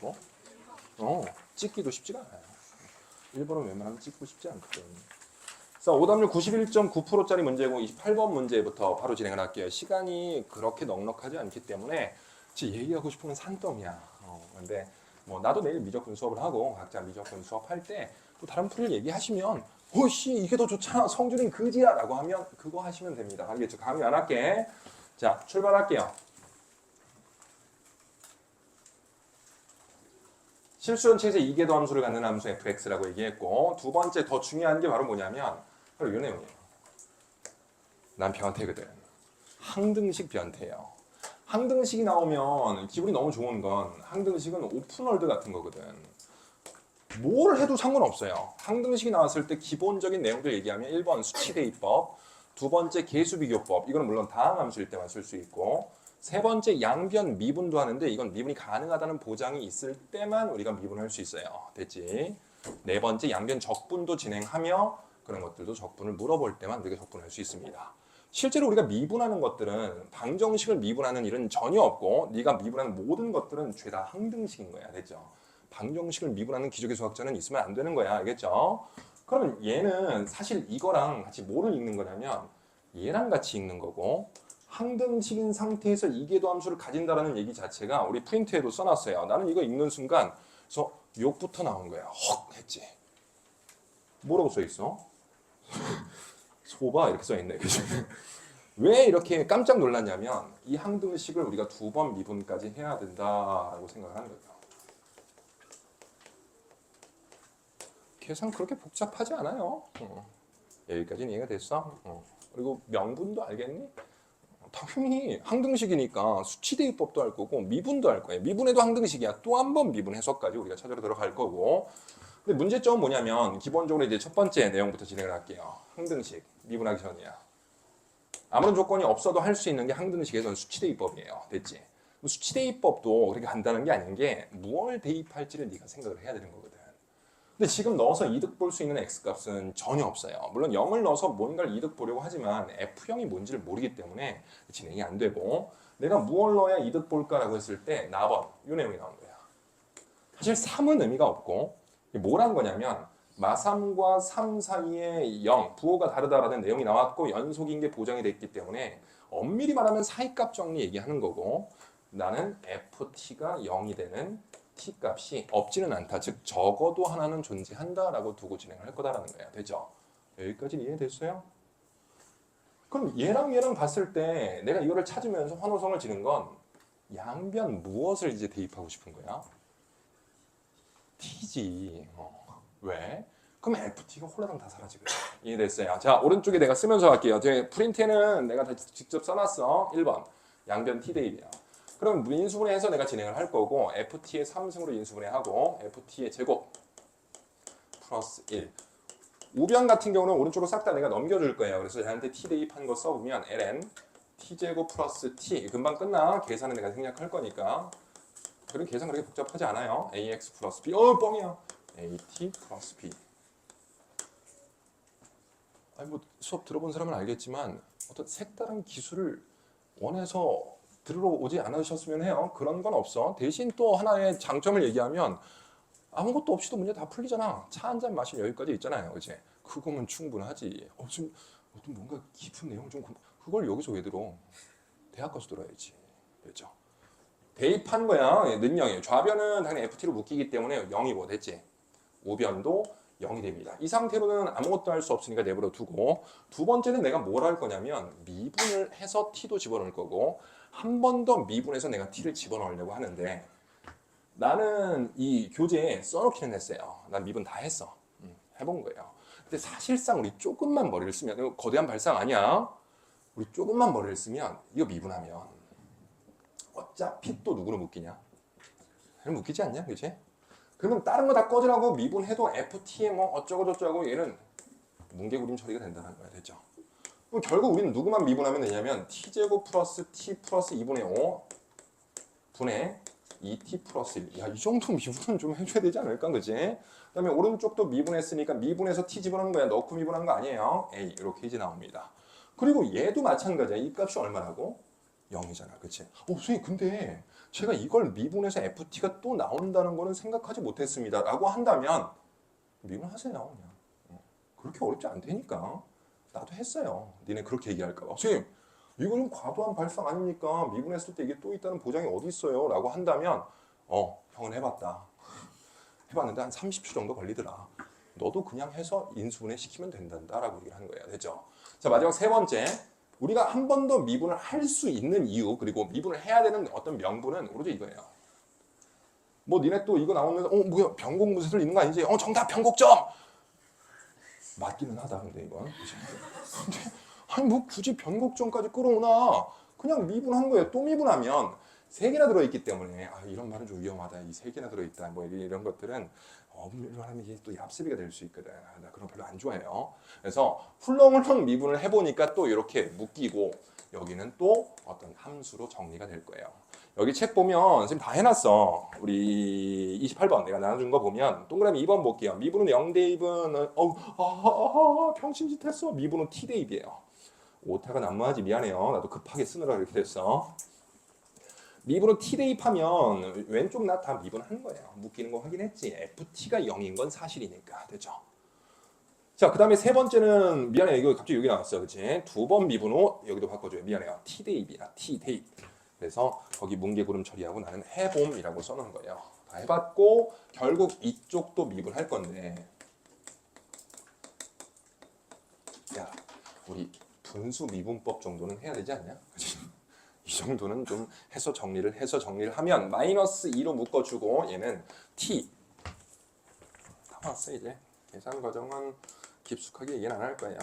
뭐? 찍기도 쉽지가 않아요. 1번은 웬만하면 찍고 싶지 않거든. 자, 오답률 91.9%짜리 문제고 28번 문제부터 바로 진행을 할게요. 시간이 그렇게 넉넉하지 않기 때문에 진짜 얘기하고 싶은 건 산더미야. 근데 뭐 나도 내일 미적분 수업을 하고 각자 미적분 수업할 때 또 다른 풀을 얘기하시면 오씨 이게 더 좋잖아 성준이 그지야 라고 하면 그거 하시면 됩니다. 알겠죠? 강의 안 할게. 자, 출발할게요. 실수원체에서 이계도 함수를 갖는 함수 fx라고 얘기했고 두 번째 더 중요한 게 바로 뭐냐면 바로 이 내용이에요. 난 변태거든. 항등식 변태예요. 항등식이 나오면 기분이 너무 좋은 건 항등식은 오픈월드 같은 거거든. 뭘 해도 상관없어요. 항등식이 나왔을 때 기본적인 내용들 얘기하면 1번 수치대입법, 두 번째 계수비교법, 이거는 물론 다항함수일 때만 쓸 수 있고 세 번째 양변 미분도 하는데 이건 미분이 가능하다는 보장이 있을 때만 우리가 미분할 수 있어요. 됐지? 네 번째 양변 적분도 진행하며 그런 것들도 적분을 물어볼 때만 우리가 적분할 수 있습니다. 실제로 우리가 미분하는 것들은 방정식을 미분하는 일은 전혀 없고 네가 미분하는 모든 것들은 죄다 항등식인 거야. 됐죠? 방정식을 미분하는 기적의 수학자는 있으면 안 되는 거야. 알겠죠? 그러면 얘는 사실 이거랑 같이 뭐를 읽는 거냐면 얘랑 같이 읽는 거고 항등식인 상태에서 이계도 함수를 가진다라는 얘기 자체가 우리 프린트에도 써놨어요. 나는 이거 읽는 순간 그래서 욕부터 나온 거야. 헉 했지. 뭐라고 써 있어? 소바 이렇게 써 있네. 그죠? 왜 이렇게 깜짝 놀랐냐면 이 항등식을 우리가 두 번 미분까지 해야 된다라고 생각을 하는 거예요. 계산 그렇게 복잡하지 않아요. 여기까지는 이해가 됐어? 그리고 명분도 알겠니? 당연히 항등식이니까 수치대입법도 할 거고 미분도 할 거예요. 미분에도 항등식이야. 또 한 번 미분 해석까지 우리가 찾으러 들어갈 거고. 근데 문제점은 뭐냐면 기본적으로 이제 첫 번째 내용부터 진행을 할게요. 항등식 미분하기 전이야. 아무런 조건이 없어도 할 수 있는 게 항등식에서는 수치대입법이에요. 됐지? 수치대입법도 그렇게 간단한 게 아닌 게 무엇을 대입할지를 네가 생각을 해야 되는 거거든. 근데 지금 넣어서 이득 볼 수 있는 x값은 전혀 없어요. 물론 0을 넣어서 뭔가를 이득 보려고 하지만 f형이 뭔지를 모르기 때문에 진행이 안 되고 내가 무엇을 넣어야 이득 볼까라고 했을 때 나번 이 내용이 나온 거야. 사실 3은 의미가 없고 뭐란 거냐면 마3과 3 사이에 0, 부호가 다르다라는 내용이 나왔고 연속인 게 보장이 됐기 때문에 엄밀히 말하면 사이값 정리 얘기하는 거고 나는 ft가 0이 되는 t값이 없지는 않다. 즉 적어도 하나는 존재한다라고 두고 진행을 할 거다라는 거야. 되죠? 여기까지 이해됐어요? 그럼 얘랑 봤을 때 내가 이거를 찾으면서 환호성을 지는 건 양변 무엇을 이제 대입하고 싶은 거야? t지. 왜? 그럼 ft가 홀라당 다 사라지거든. 이해됐어요? 자, 오른쪽에 내가 쓰면서 할게요. 제 프린트에는 내가 다 직접 써놨어. 1번 양변 t 대입이야. 그럼 인수분해해서 내가 진행을 할 거고 ft의 3승으로 인수분해하고 ft의 제곱 플러스 1 우변 같은 경우는 오른쪽으로 싹 다 내가 넘겨줄 거예요. 그래서 얘한테 t 대입한 거 써보면 ln t제곱 플러스 t 금방 끝나. 계산은 내가 생략할 거니까 그런 계산 그렇게 복잡하지 않아요. ax 플러스 b 뻥이야. at 플러스 b 아니 뭐 수업 들어본 사람은 알겠지만 어떤 색다른 기술을 원해서 들으러 오지 않으셨으면 해요. 그런 건 없어. 대신 또 하나의 장점을 얘기하면 아무것도 없이도 문제 다 풀리잖아. 차 한 잔 마실 여유까지 있잖아요. 그치? 그거면 충분하지. 좀 뭔가 깊은 내용 좀 그걸 여기서 왜 들어? 대학 가서 들어야지. 그렇죠? 대입한 거야. 능력이에요. 좌변은 당연히 FT로 묶이기 때문에 0이고 됐지? 우변도 0이 됩니다. 이 상태로는 아무것도 할 수 없으니까 내버려 두고 두 번째는 내가 뭘 할 거냐면 미분을 해서 t도 집어넣을 거고 한 번 더 미분해서 내가 t를 집어넣으려고 하는데 나는 이 교재에 써놓기는 했어요. 난 미분 다 했어. 해본 거예요. 근데 사실상 우리 조금만 머리를 쓰면 이거 거대한 발상 아니야. 우리 조금만 머리를 쓰면 이거 미분하면 어차피 또 누구로 묶이냐? 묶이지 않냐? 그치? 그러면 다른 거 다 꺼지라고 미분해도 FT에 뭐 어쩌고저쩌고 얘는 뭉개구림 처리가 된다는 거야. 됐죠? 그럼 결국 우리는 누구만 미분하면 되냐면 t제곱 플러스 t 플러스 2분의 5 분의 2t 플러스 1. 야, 이 정도 미분은 좀 해줘야 되지 않을까? 그지? 그 다음에 오른쪽도 미분했으니까 미분해서 t 집어넣은 거야. 넣고 미분한 거 아니에요. a 이렇게 이제 나옵니다. 그리고 얘도 마찬가지야. 이 값이 얼마라고? 0이잖아. 그치? 선생님, 근데 제가 이걸 미분해서 FT가 또 나온다는 거는 생각하지 못했습니다. 라고 한다면 미분하세요. 그냥. 그렇게 어렵지 않다니까. 나도 했어요. 니네 그렇게 얘기할까 봐. 선생님, 이거 좀 과도한 발상 아닙니까? 미분했을 때 이게 또 있다는 보장이 어디 있어요? 라고 한다면 형은 해봤다. 해봤는데 한 30초 정도 걸리더라. 너도 그냥 해서 인수분해 시키면 된단다 라고 얘기를 하는 거예요. 됐죠? 자, 마지막 세 번째. 우리가 한 번 더 미분을 할 수 있는 이유, 그리고 미분을 해야 되는 어떤 명분은 오로지 이거예요. 뭐 니네 또 이거 나오면서 뭐야 변곡무쇠들 있는 거 아니지? 정답 변곡점! 맞기는 하다 근데 이건. 근데 아니 뭐 굳이 변곡점까지 끌어오나? 그냥 미분한 거예요. 또 미분하면 세 개나 들어있기 때문에 이런 말은 좀 위험하다. 이 세 개나 들어있다. 뭐 이런 것들은 미분하면 이게 또 얍습이가 될 수 있거든. 나 그런 거 별로 안 좋아해요. 그래서 훌렁훌렁 미분을 해보니까 또 이렇게 묶이고 여기는 또 어떤 함수로 정리가 될 거예요. 여기 책 보면 지금 다 해놨어. 우리 28번 내가 나눠준 거 보면 동그라미 2번 볼게요. 미분은 0 대입은 병신짓 했어. 미분은 t 대입이에요. 오타가 난무하지 미안해요. 나도 급하게 쓰느라 이렇게 됐어. 미분은 t 대입하면 왼쪽 나 다 미분하는 거예요. 묶이는 거 확인했지. ft가 0인 건 사실이니까. 됐죠? 자, 그 다음에 세 번째는 미안해. 이거 갑자기 여기 나왔어. 그치? 두 번 미분 후 여기도 바꿔줘요. 미안해요. t 대입이야. t 대입. 그래서 거기 뭉개구름 처리하고 나는 해봄이라고 써놓은 거예요. 다 해봤고 결국 이쪽도 미분할 건데 야, 우리 분수 미분법 정도는 해야 되지 않냐? 그치? 이 정도는 좀 해서 정리를 하면 마이너스 2로 묶어주고 얘는 t 다 왔어 이제. 계산 과정은 깊숙하게 얘기는 안 할 거예요.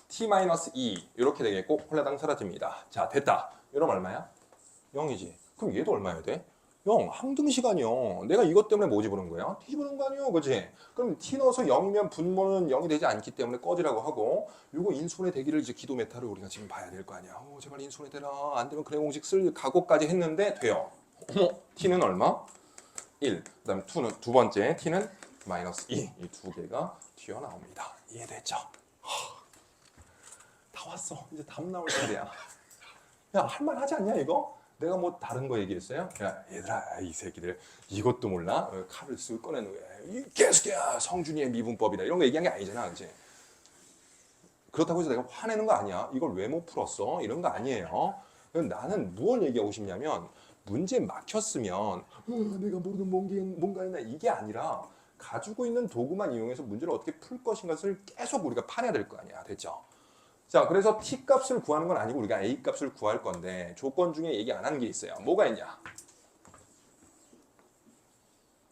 t-2 이렇게 되겠고 홀라당 사라집니다. 자, 됐다. 이러면 얼마야? 0이지. 그럼 얘도 얼마야 돼? 0. 항등 시간이요. 내가 이것 때문에 뭐 집어넣은 거야? t 집어넣은 거 아니요, 그지? 그럼 t 넣어서 0이면 분모는 0이 되지 않기 때문에 꺼지라고 하고 요거 인수분해 되기를 이제 기도 메타를 우리가 지금 봐야 될 거 아니야. 제발 인수분해 되라. 안 되면 그래 공식 쓸 각오까지 했는데 돼요. t는 얼마? 1. 그다음 2는 두 번째 t는 마이너스 2. 이 두 개가 튀어나옵니다. 이해됐죠? 다 왔어. 이제 답 나올 차례야. 야, 할만하지 않냐 이거? 내가 뭐 다른 거 얘기했어요? 야, 얘들아, 이 새끼들 이것도 몰라? 칼을 쓱 꺼내는 거야. 이 개새끼야, 성준이의 미분법이다. 이런 거 얘기한 게 아니잖아, 그치? 그렇다고 해서 내가 화내는 거 아니야. 이걸 왜 못 풀었어? 이런 거 아니에요. 나는 무엇 얘기하고 싶냐면 문제 막혔으면 내가 모르는 뭔가 했나 이게 아니라 가지고 있는 도구만 이용해서 문제를 어떻게 풀 것인가를 계속 우리가 파내야 될 거 아니야. 됐죠? 자, 그래서 t 값을 구하는 건 아니고 우리가 a 값을 구할 건데 조건 중에 얘기 안 하는 게 있어요. 뭐가 있냐?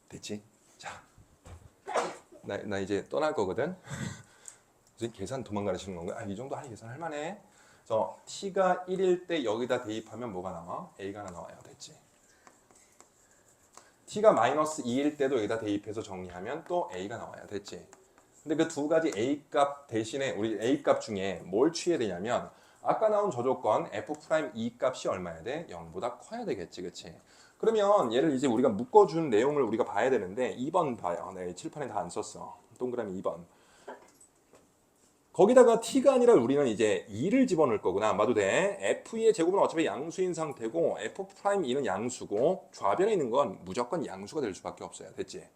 됐지? 자, 나 이제 떠날 거거든. 이제 계산 도망가시는 건가? 이 정도 하니 계산할 만해. 그래서 t가 1일 때 여기다 대입하면 뭐가 나와? a가 하나 나와요. 됐지? t가 마이너스 2일 때도 여기다 대입해서 정리하면 또 a가 나와요. 됐지? 근데 그 두 가지 A값 대신에 우리 A값 중에 뭘 취해야 되냐면 아까 나온 저 조건 F'2 값이 얼마야 돼? 0보다 커야 되겠지, 그치? 그러면 얘를 이제 우리가 묶어준 내용을 우리가 봐야 되는데 2번 봐요. 네, 칠판에 다 안 썼어. 동그라미 2번. 거기다가 t가 아니라 우리는 이제 2를 집어넣을 거구나. 안 봐도 돼. f2의 제곱은 어차피 양수인 상태고 f'2는 양수고 좌변에 있는 건 무조건 양수가 될 수밖에 없어요. 됐지?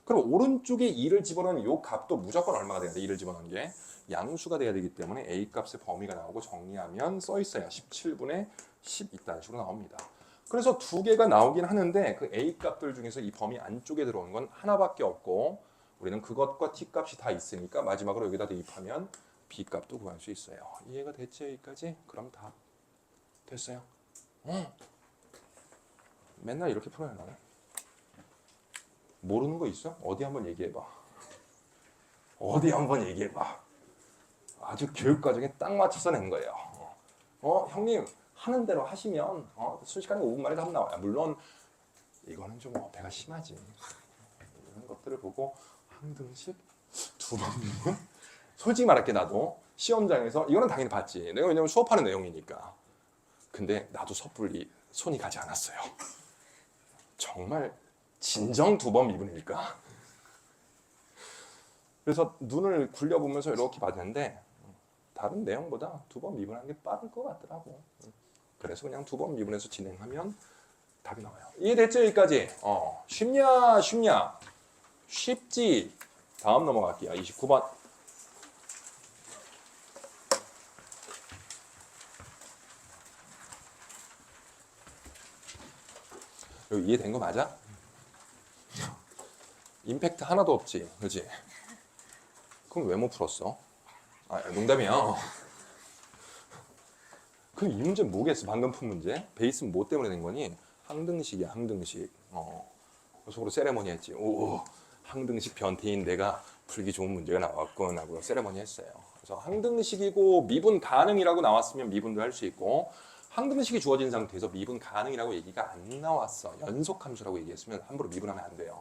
그럼 오른쪽에 2를 집어넣은 이 값도 무조건 얼마가 돼야 돼? 2를 집어넣은 게 양수가 돼야 되기 때문에 a 값의 범위가 나오고 정리하면 써 있어요. 17분의 10 이딴 식으로 나옵니다. 그래서 두 개가 나오긴 하는데 그 a 값들 중에서 이 범위 안쪽에 들어오는 건 하나밖에 없고 우리는 그것과 t 값이 다 있으니까 마지막으로 여기다 대입하면 b 값도 구할 수 있어요. 이해가 됐지 여기까지? 그럼 다 됐어요. 맨날 이렇게 풀어야 하나? 모르는 거 있어? 어디 한번 얘기해봐. 어디 한번 얘기해봐. 아주 교육과정에 딱 맞춰서 낸 거예요. 형님 하는 대로 하시면 순식간에 5분 만에 답 나와요. 물론 이거는 좀 어폐가 심하지. 이런 것들을 보고 항등식 두 번 미분? 솔직히 말할게 나도 시험장에서 이거는 당연히 봤지. 내가 왜냐면 수업하는 내용이니까. 근데 나도 섣불리 손이 가지 않았어요. 정말 진정 두 번 미분일까? 그래서 눈을 굴려보면서 이렇게 봤는데 다른 내용보다 두 번 미분하는 게 빠를 것 같더라고. 그래서 그냥 두 번 미분해서 진행하면 답이 나와요. 이해됐죠? 여기까지? 쉽냐? 쉽냐? 쉽지. 다음 넘어갈게요. 29번. 여기 이해된 거 맞아? 임팩트 하나도 없지, 그렇지? 그럼 왜 못 풀었어? 농담이야. 그럼 이 문제는 뭐겠어? 방금 푼 문제? 베이스는 뭐 때문에 된 거니? 항등식이야, 항등식. 속으로 세레머니 했지. 오, 항등식 변태인 내가 풀기 좋은 문제가 나왔군 하고 세레머니 했어요. 그래서 항등식이고 미분 가능이라고 나왔으면 미분도 할 수 있고, 항등식이 주어진 상태에서 미분 가능이라고 얘기가 안 나왔어. 연속함수라고 얘기했으면 함부로 미분하면 안 돼요.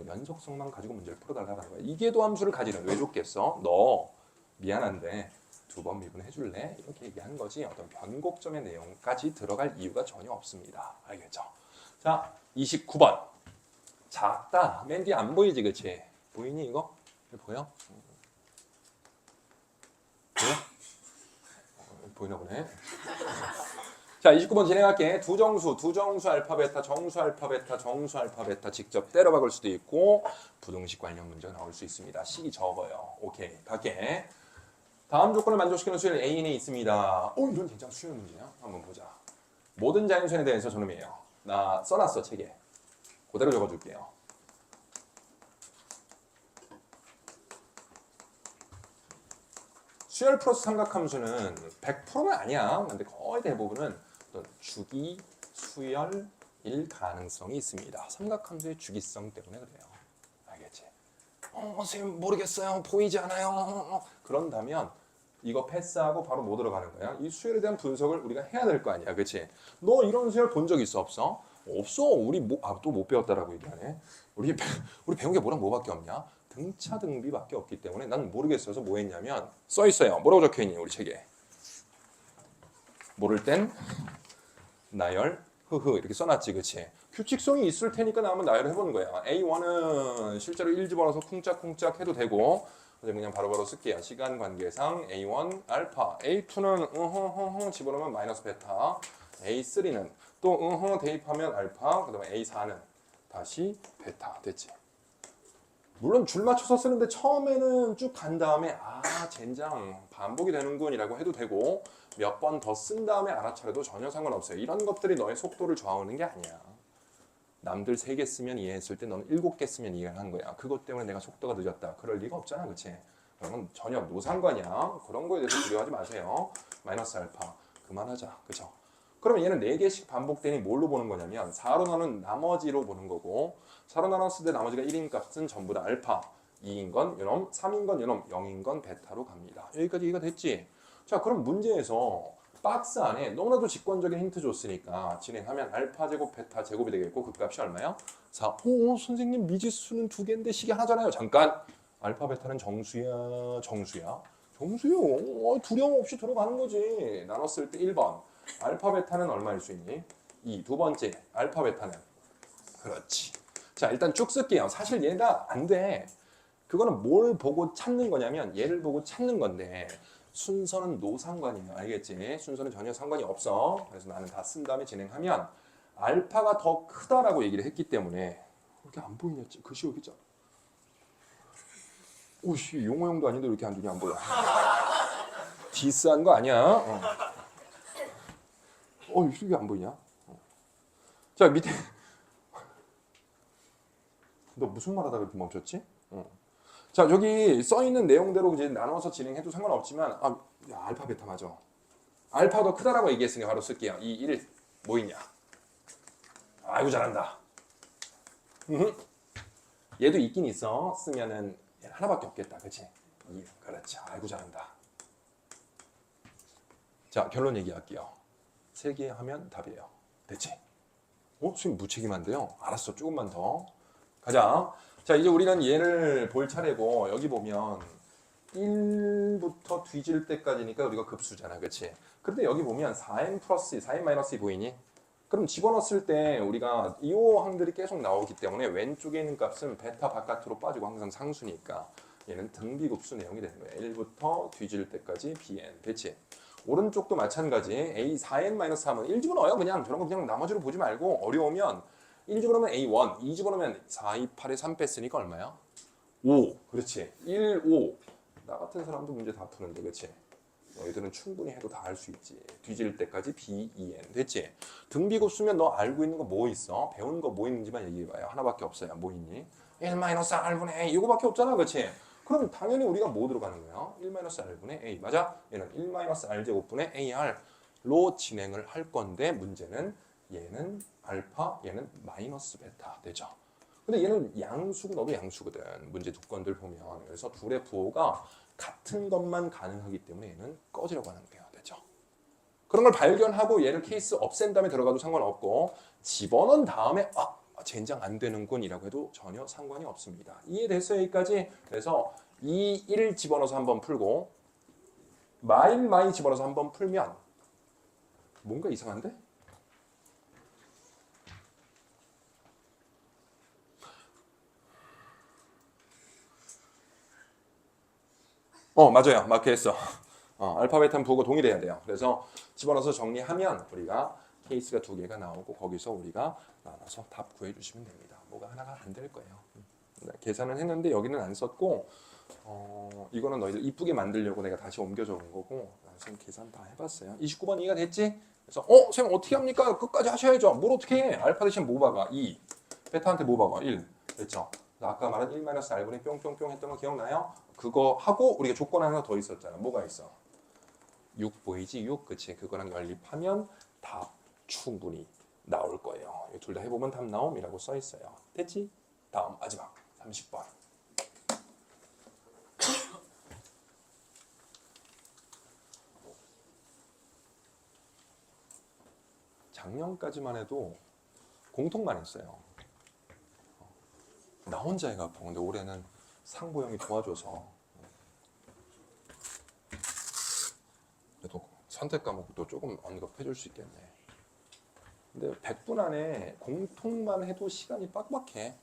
연속성만 가지고 문제를 풀어달라는 거야. 이계도 함수를 가지는 왜 줬겠어? 너 미안한데 두 번 미분해 줄래? 이렇게 얘기한 거지 어떤 변곡점의 내용까지 들어갈 이유가 전혀 없습니다. 알겠죠? 자, 29번. 작다. 맨 뒤에 안 보이지, 그치? 보이니 이거? 보여? 보여? 보이나 보네. 자, 29번 진행할게. 두 정수 알파 베타, 정수 알파 베타, 정수 알파 베타 직접 때려 박을 수도 있고 부등식 관련 문제가 나올 수 있습니다. 식이 적어요. 오케이, 갈게. 다음 조건을 만족시키는 수열 A인이 있습니다. 이런 굉장히 쉬운 문제야. 한번 보자. 모든 자연수에 대해서 저놈이에요. 나 써놨어, 책에. 그대로 적어줄게요. 수열 플러스 삼각함수는 100%는 아니야. 근데 거의 대부분은 어떤 주기, 수열일 가능성이 있습니다. 삼각함수의 주기성 때문에 그래요. 알겠지? 선생님 모르겠어요. 보이지 않아요. 그런다면 이거 패스하고 바로 뭐 들어가는 거야? 이 수열에 대한 분석을 우리가 해야 될 거 아니야. 그치? 너 이런 수열 본 적 있어? 없어? 없어. 우리 또 못 배웠다라고 얘기하네. 우리 배운 게 뭐랑 뭐밖에 없냐? 등차 등비밖에 없기 때문에 난 모르겠어서 뭐 했냐면 써 있어요. 뭐라고 적혀 있니? 우리 책에. 모를 땐 나열 이렇게 써놨지, 그치? 규칙성이 있을 테니까 나 한번 나열을 해보는 거야. A1은 실제로 1 집어넣어서 쿵짝쿵짝 해도 되고 그냥 바로바로 쓸게요. 시간 관계상 A1 알파, A2는 집어넣으면 마이너스 베타, A3는 또 대입하면 알파, 그 다음에 A4는 다시 베타. 됐지? 물론 줄 맞춰서 쓰는데 처음에는 쭉 간 다음에 젠장 반복이 되는군 이라고 해도 되고 몇 번 더 쓴 다음에 알아차려도 전혀 상관없어요. 이런 것들이 너의 속도를 좌우하는 게 아니야. 남들 3개 쓰면 이해했을 때 너는 7개 쓰면 이해를 하는 거야. 그것 때문에 내가 속도가 늦었다. 그럴 리가 없잖아. 그치? 그러면 전혀 노상관이야. 그런 거에 대해서 두려워하지 마세요. 마이너스 알파. 그만하자. 그죠? 그러면 얘는 4개씩 반복되니 뭘로 보는 거냐면 4로 나눈 나머지로 보는 거고 4로 나눴을 때 나머지가 1인 값은 전부 다 알파 2인 건 요놈 3인 건 요놈 0인 건 베타로 갑니다. 여기까지 이해가 됐지? 자, 그럼 문제에서 박스 안에 너무나도 직관적인 힌트 줬으니까 진행하면 알파 제곱 베타 제곱이 되겠고 그 값이 얼마야? 4. 선생님 미지수는 2개인데 식이 하나잖아요. 잠깐. 알파 베타는 정수야. 정수요. 두려움 없이 들어가는 거지. 나눴을 때 1번. 알파 베타는 얼마일 수 있니? 2. 두 번째. 알파 베타는. 그렇지. 자, 일단 쭉 쓸게요. 사실 얘가 안 돼. 그거는 뭘 보고 찾는 거냐면 얘를 보고 찾는 건데 순서는 노상관이에요. 알겠지? 순서는 전혀 상관이 없어. 그래서 나는 다 쓴 다음에 진행하면 알파가 더 크다라고 얘기를 했기 때문에 이렇게 안 보이냐? 글씨 여기 있잖아. 오씨, 용어용도 아닌데 왜 이렇게 안 두냐? 안 보여. 디스한 거 아니야? 이게 안 보이냐? 자, 밑에 너 무슨 말 하다가 이렇게 멈췄지? 자, 저기 써 있는 내용대로 이제 나눠서 진행해도 상관없지만 알파 베타 맞아. 알파가 더 크다라고 얘기했으니까 바로 쓸게요. 이 1, 뭐 있냐? 아이고 잘한다. 얘도 있긴 있어. 쓰면은 하나밖에 없겠다. 그치? 2, 그렇지. 아이고 잘한다. 자, 결론 얘기할게요. 3개 하면 답이에요. 됐지? 선생님 무책임한데요? 알았어. 조금만 더. 가자. 자, 이제 우리는 얘를 볼 차례고 여기 보면 1부터 뒤질 때까지니까 우리가 급수잖아. 그치? 근데 여기 보면 4n 플러스 4n 마이너스 2 보이니? 그럼 집어넣었을 때 우리가 이 항들이 계속 나오기 때문에 왼쪽에 있는 값은 베타 바깥으로 빠지고 항상 상수니까 얘는 등비급수 내용이 되는 거야. 1부터 뒤질 때까지 bn. 됐지? 오른쪽도 마찬가지. A 4n-3은 1 집어넣어요. 그냥 저런 거 그냥 나머지로 보지 말고 어려우면 1 집어넣으면 A1, 2 집어넣으면 4, 2, 8에 3 뺐으니까 얼마야? 5. 그렇지. 1, 5. 나 같은 사람도 문제 다 푸는데 그렇지? 너희들은 충분히 해도 다 할 수 있지. 뒤질 때까지 B, E, N. 됐지? 등비고 쓰면 너 알고 있는 거 뭐 있어? 배운 거 뭐 있는지만 얘기해봐요. 하나밖에 없어요. 뭐 있니? 1-R분의 A. 이거밖에 없잖아. 그렇지? 그럼 당연히 우리가 뭐 들어가는 거야? 1-R분의 A. 맞아? 얘는 1-R제곱분의 AR로 진행을 할 건데 문제는 얘는 알파, 얘는 마이너스 베타 되죠. 근데 얘는 양수고 너도 양수거든. 문제 두 건들 보면. 그래서 둘의 부호가 같은 것만 가능하기 때문에 얘는 꺼지려고 하는 거예요. 됐죠? 그런 걸 발견하고 얘를 케이스 없앤 다음에 들어가도 상관없고 집어넣은 다음에 젠장 안 되는군 이라고 해도 전혀 상관이 없습니다. 이해됐어요? 여기까지? 그래서 2, 1 집어넣어서 한번 풀고 마이 집어넣어서 한번 풀면 뭔가 이상한데? 맞아요. 맞게 했어. 알파, 베타는 부호가 동일해야 돼요. 그래서 집어넣어서 정리하면 우리가 케이스가 두 개가 나오고 거기서 우리가 나눠서 답 구해주시면 됩니다. 뭐가 하나가 안 될 거예요. 계산은 했는데 여기는 안 썼고 이거는 너희들 이쁘게 만들려고 내가 다시 옮겨 적은 거고 선생님 계산 다 해봤어요. 29번 이해가 됐지? 그래서 선생님 어떻게 합니까? 끝까지 하셔야죠. 뭘 어떻게 해? 알파 대신 뭐 박아? 2. 베타한테 뭐 박아? 1. 됐죠? 아까 말한 1-R분의 뿅뿅뿅 했던 거 기억나요? 그거 하고 우리가 조건 하나 더 있었잖아. 뭐가 있어? 6 보이지? 6. 그치? 그거랑 연립하면 답 충분히 나올 거예요. 둘 다 해보면 답 나옴이라고 써 있어요. 됐지? 다음 마지막 30번. 작년까지만 해도 공통만 했어요. 나 혼자 해갖고. 근데 올해는 상보 형이 도와줘서 그래도 선택 과목도 조금 언급해 줄 수 있겠네. 근데 100분 안에 공통만 해도 시간이 빡빡해.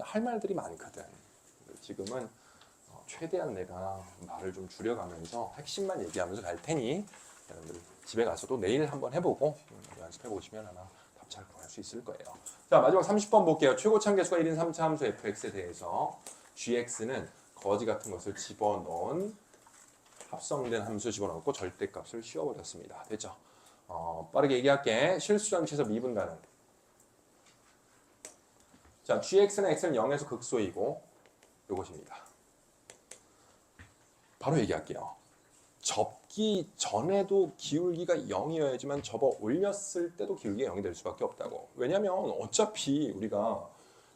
할 말들이 많거든. 지금은 최대한 내가 말을 좀 줄여가면서 핵심만 얘기하면서 갈 테니 여러분들 집에 가서도 내일 한번 해보고 연습해 보시면 아마 답 잘 구할 수 있을 거예요. 자, 마지막 30번 볼게요. 최고 참계수가 1인 3차 함수 fx에 대해서 gx는 거지 같은 것을 집어넣은 합성된 함수 집어넣고 절대값을 씌워버렸습니다. 됐죠? 빠르게 얘기할게. 실수장치에서 미분 가능. 자, gx는 x는 0에서 극소이고 이것입니다. 바로 얘기할게요. 접기 전에도 기울기가 0이어야지만 접어 올렸을 때도 기울기가 0이 될 수밖에 없다고. 왜냐면 어차피 우리가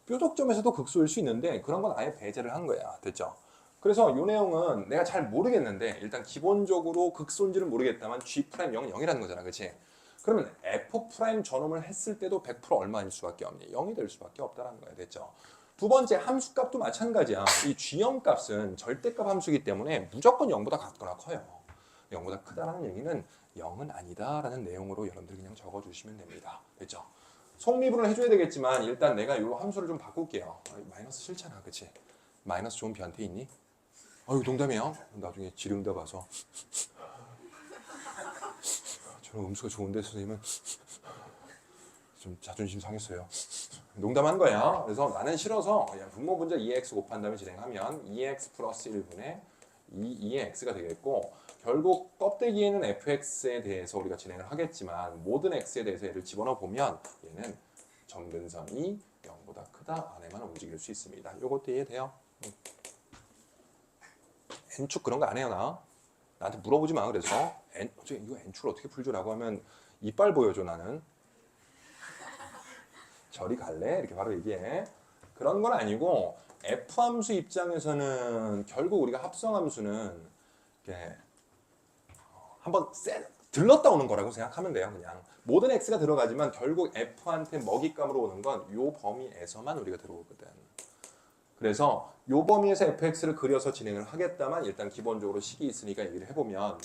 뾰족점에서도 극소일 수 있는데 그런 건 아예 배제를 한 거야. 됐죠? 그래서 이 내용은 내가 잘 모르겠는데 일단 기본적으로 극소인지는 모르겠다만 G'0은 0이라는 거잖아. 그치? 그러면 F' 전환을 했을 때도 100% 얼마일 수밖에 없니? 0이 될 수밖에 없다는 거야. 됐죠? 두 번째 함수값도 마찬가지야. 이 G형 값은 절대값 함수이기 때문에 무조건 0보다 같거나 커요. 0보다 크다라는 얘기는 0은 아니다라는 내용으로 여러분들 그냥 적어주시면 됩니다. 됐죠? 속미분을 해줘야 되겠지만 일단 내가 이 함수를 좀 바꿀게요. 마이너스 싫잖아. 그치? 마이너스 좋은 변태 있니? 농담이에요. 나중에 지름다 봐서 저는 음수가 좋은데 선생님은 좀 자존심 상했어요. 농담한 거야. 그래서 나는 싫어서 그냥 분모 분자 2x 곱한 다음에 진행하면 2x 플러스 1분의 2의 x가 되겠고 결국 껍데기에는 fx에 대해서 우리가 진행을 하겠지만 모든 x에 대해서 얘를 집어넣어 보면 얘는 점근선이 0보다 크다 안에만 움직일 수 있습니다. 요것도 이해돼요? n축 그런 거 안 해요 나? 나한테 물어보지 마. 그래서 이거 n축을 어떻게 풀죠라고 하면 이빨 보여줘 나는. 저리 갈래? 이렇게 바로 얘기해. 그런 건 아니고 F함수 입장에서는 결국 우리가 합성함수는 이렇게 한번 들렀다 오는 거라고 생각하면 돼요. 그냥 모든 X가 들어가지만 결국 F한테 먹잇감으로 오는 건 이 범위에서만 우리가 들어오거든. 그래서 이 범위에서 fx를 그려서 진행을 하겠다만 일단 기본적으로 식이 있으니까 얘기를 해보면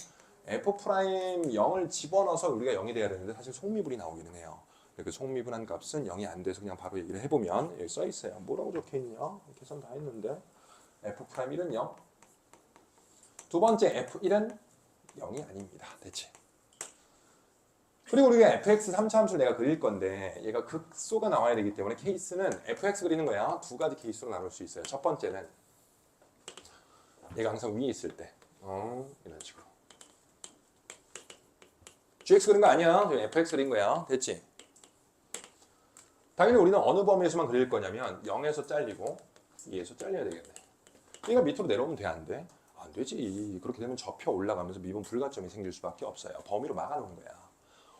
f'0을 집어넣어서 우리가 0이 돼야 되는데 사실 속미분이 나오기는 해요. 그 속미분한 값은 0이 안 돼서 그냥 바로 얘기를 해보면 여기 써 있어요. 뭐라고 적혀 있냐? 계산 다 했는데 f'1은 0. 두 번째 f1은 0이 아닙니다. 됐지? 그리고 우리가 fx 3차 함수를 내가 그릴 건데 얘가 극소가 나와야 되기 때문에 케이스는 fx 그리는 거야. 두 가지 케이스로 나눌 수 있어요. 첫 번째는 얘가 항상 위에 있을 때 이런 식으로 gx 그린 거 아니야. fx 그린 거야. 됐지? 당연히 우리는 어느 범위에서만 그릴 거냐면 0에서 잘리고 2에서 잘려야 되겠네. 얘가 밑으로 내려오면 돼, 안 돼? 안 되지. 그렇게 되면 접혀 올라가면서 미분 불가점이 생길 수밖에 없어요. 범위로 막아놓은 거야.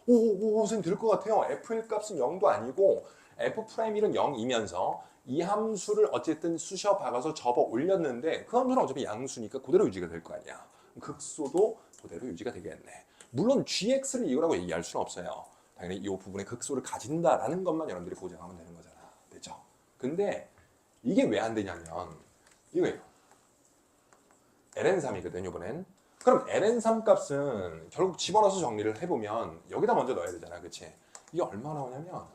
선생님 될 것 같아요. f1 값은 0도 아니고 f'1은 0이면서 이 함수를 어쨌든 쑤셔 박아서 접어 올렸는데 그 함수는 어차피 양수니까 그대로 유지가 될 거 아니야. 극소도 그대로 유지가 되겠네. 물론 gx를 이거라고 얘기할 수는 없어요. 당연히 이 부분에 극소를 가진다라는 것만 여러분들이 보장하면 되는 거잖아. 됐죠? 근데 이게 왜 안 되냐면 이거예요. ln3이거든 이번엔. 그럼 ln3 값은 결국 집어넣어서 정리를 해보면 여기다 먼저 넣어야 되잖아. 그치? 이게 얼마 나오냐면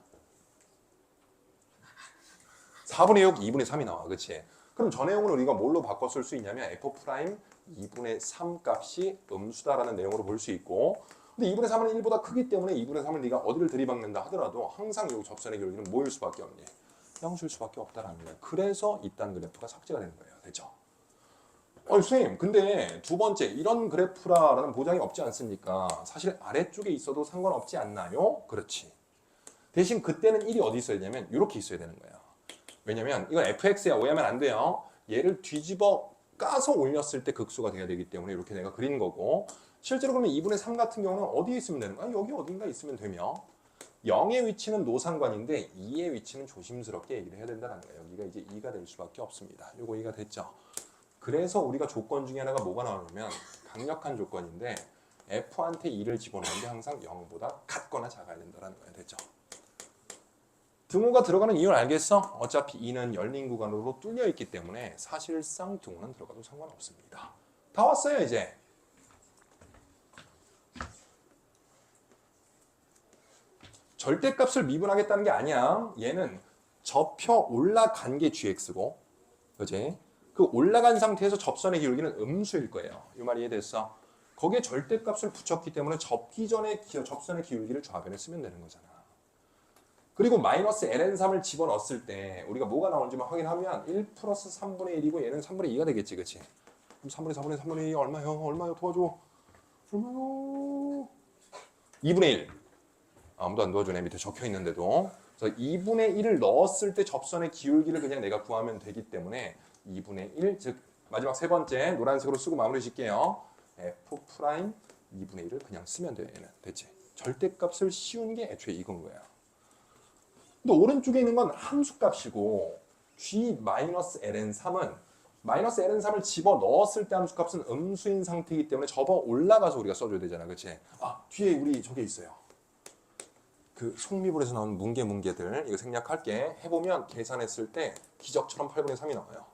4분의 6, 2분의 3이 나와. 그치? 그럼 저 내용을 우리가 뭘로 바꿔 쓸 수 있냐면 f' 2분의 3 값이 음수다라는 내용으로 볼 수 있고, 근데 2분의 3은 1보다 크기 때문에 2분의 3을 네가 어디를 들이박는다 하더라도 항상 이 접선의 기울기는 뭐일 수밖에 없니? 양수일 수밖에 없다라는 거야. 그래서 이딴 그래프가 삭제가 되는 거예요. 됐죠? 선생님, 근데 두 번째 이런 그래프라는 보장이 없지 않습니까? 사실 아래쪽에 있어도 상관없지 않나요? 그렇지. 대신 그때는 1이 어디 있어야 되냐면 이렇게 있어야 되는 거예요. 왜냐면 이건 fx야. 오해하면 안 돼요. 얘를 뒤집어 까서 올렸을 때 극수가 돼야 되기 때문에 이렇게 내가 그린 거고, 실제로 그러면 2분의 3 같은 경우는 어디에 있으면 되는 거야? 여기 어딘가 있으면 되며 0의 위치는 노상관인데 2의 위치는 조심스럽게 얘기를 해야 된다는 거예요. 여기가 이제 2가 될 수밖에 없습니다. 요거 2가 됐죠. 그래서 우리가 조건 중에 하나가 뭐가 나오냐면 강력한 조건인데 f한테 2를 집어넣는데 항상 0보다 같거나 작아야 된다는 거예요. 됐죠? 등호가 들어가는 이유는 알겠어? 어차피 2는 열린 구간으로 뚫려 있기 때문에 사실상 등호는 들어가도 상관없습니다. 다 왔어요 이제. 절대값을 미분하겠다는 게 아니야. 얘는 접혀 올라간 게 gx고, 그지? 그 올라간 상태에서 접선의 기울기는 음수일 거예요. 이 말 이해됐어? 거기에 절대값을 붙였기 때문에 접기 전에 접선의 기울기를 좌변에 쓰면 되는 거잖아. 그리고 마이너스 ln3을 집어넣었을 때 우리가 뭐가 나오는지만 확인하면 1 플러스 3분의 1이고 얘는 3분의 2가 되겠지, 그치? 그럼 3분의 2 얼마요? 도와줘. 얼마요? 2분의 1. 아무도 안 도와주네. 밑에 적혀 있는데도. 그래서 2분의 1을 넣었을 때 접선의 기울기를 그냥 내가 구하면 되기 때문에 2분의 1, 즉 마지막 세 번째 노란색으로 쓰고 마무리 짓게요. f' 2분의 1을 그냥 쓰면 돼요. 얘는. 됐지? 절대값을 씌운 게 애초에 이건 거야. 근데 오른쪽에 있는 건 함수값이고 g-ln3은 마이너스 ln3을 집어 넣었을 때 함수값은 음수인 상태이기 때문에 접어 올라가서 우리가 써줘야 되잖아. 그치? 뒤에 우리 저게 있어요. 그 속미불에서 나오는 문제들 이거 생략할게. 해보면 계산했을 때 기적처럼 8분의 3이 나와요.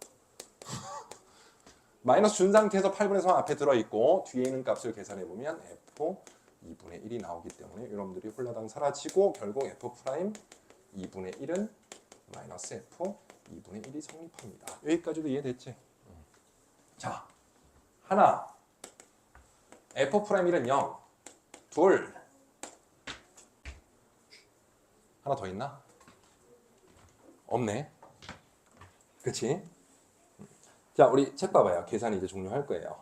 마이너스 준 상태에서 8분의 3 앞에 들어있고 뒤에 있는 값을 계산해보면 f 2분의 1이 나오기 때문에 여러분들이 홀라당 사라지고 결국 f' 2분의 1은 마이너스 f 2분의 1이 성립합니다. 여기까지도 이해됐지? 자, 하나 f'1은 0, 둘 하나 더 있나? 없네. 그치? 자, 우리 책 봐봐요. 계산이 이제 종료할 거예요.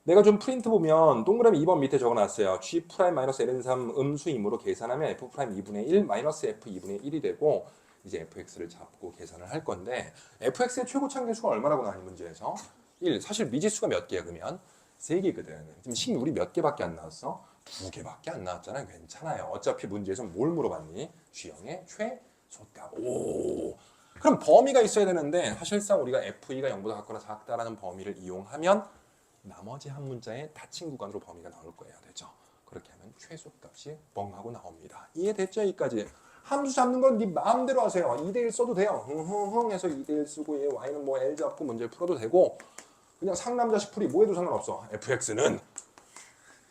내가 좀 프린트 보면 동그라미 2번 밑에 적어놨어요. g'-ln3 음수이므로 계산하면 f' 2분의 1 마이너스 f 2분의 1이 되고 이제 fx를 잡고 계산을 할 건데 fx의 최고 참계수가 얼마라고 나와요 문제에서? 1. 사실 미지수가 몇 개야 그러면? 3개거든. 지금 식률이 몇 개밖에 안 나왔어? 2개밖에 안 나왔잖아요. 괜찮아요. 어차피 문제에서 뭘 물어봤니? G형의 최소값. 오. 그럼 범위가 있어야 되는데 사실상 우리가 F2가 0보다 같거나 작다라는 범위를 이용하면 나머지 한 문자에 닫힌 구간으로 범위가 나올 거예요. 됐죠? 그렇게 하면 최소값이 뻥 하고 나옵니다. 이해됐죠? 여기까지. 함수 잡는 건 네 마음대로 하세요. 2대1 써도 돼요. 흥흥흥 해서 2대1 쓰고 얘 y는 뭐 L 잡고 문제를 풀어도 되고 그냥 상남자식 풀이 뭐 해도 상관없어. fx는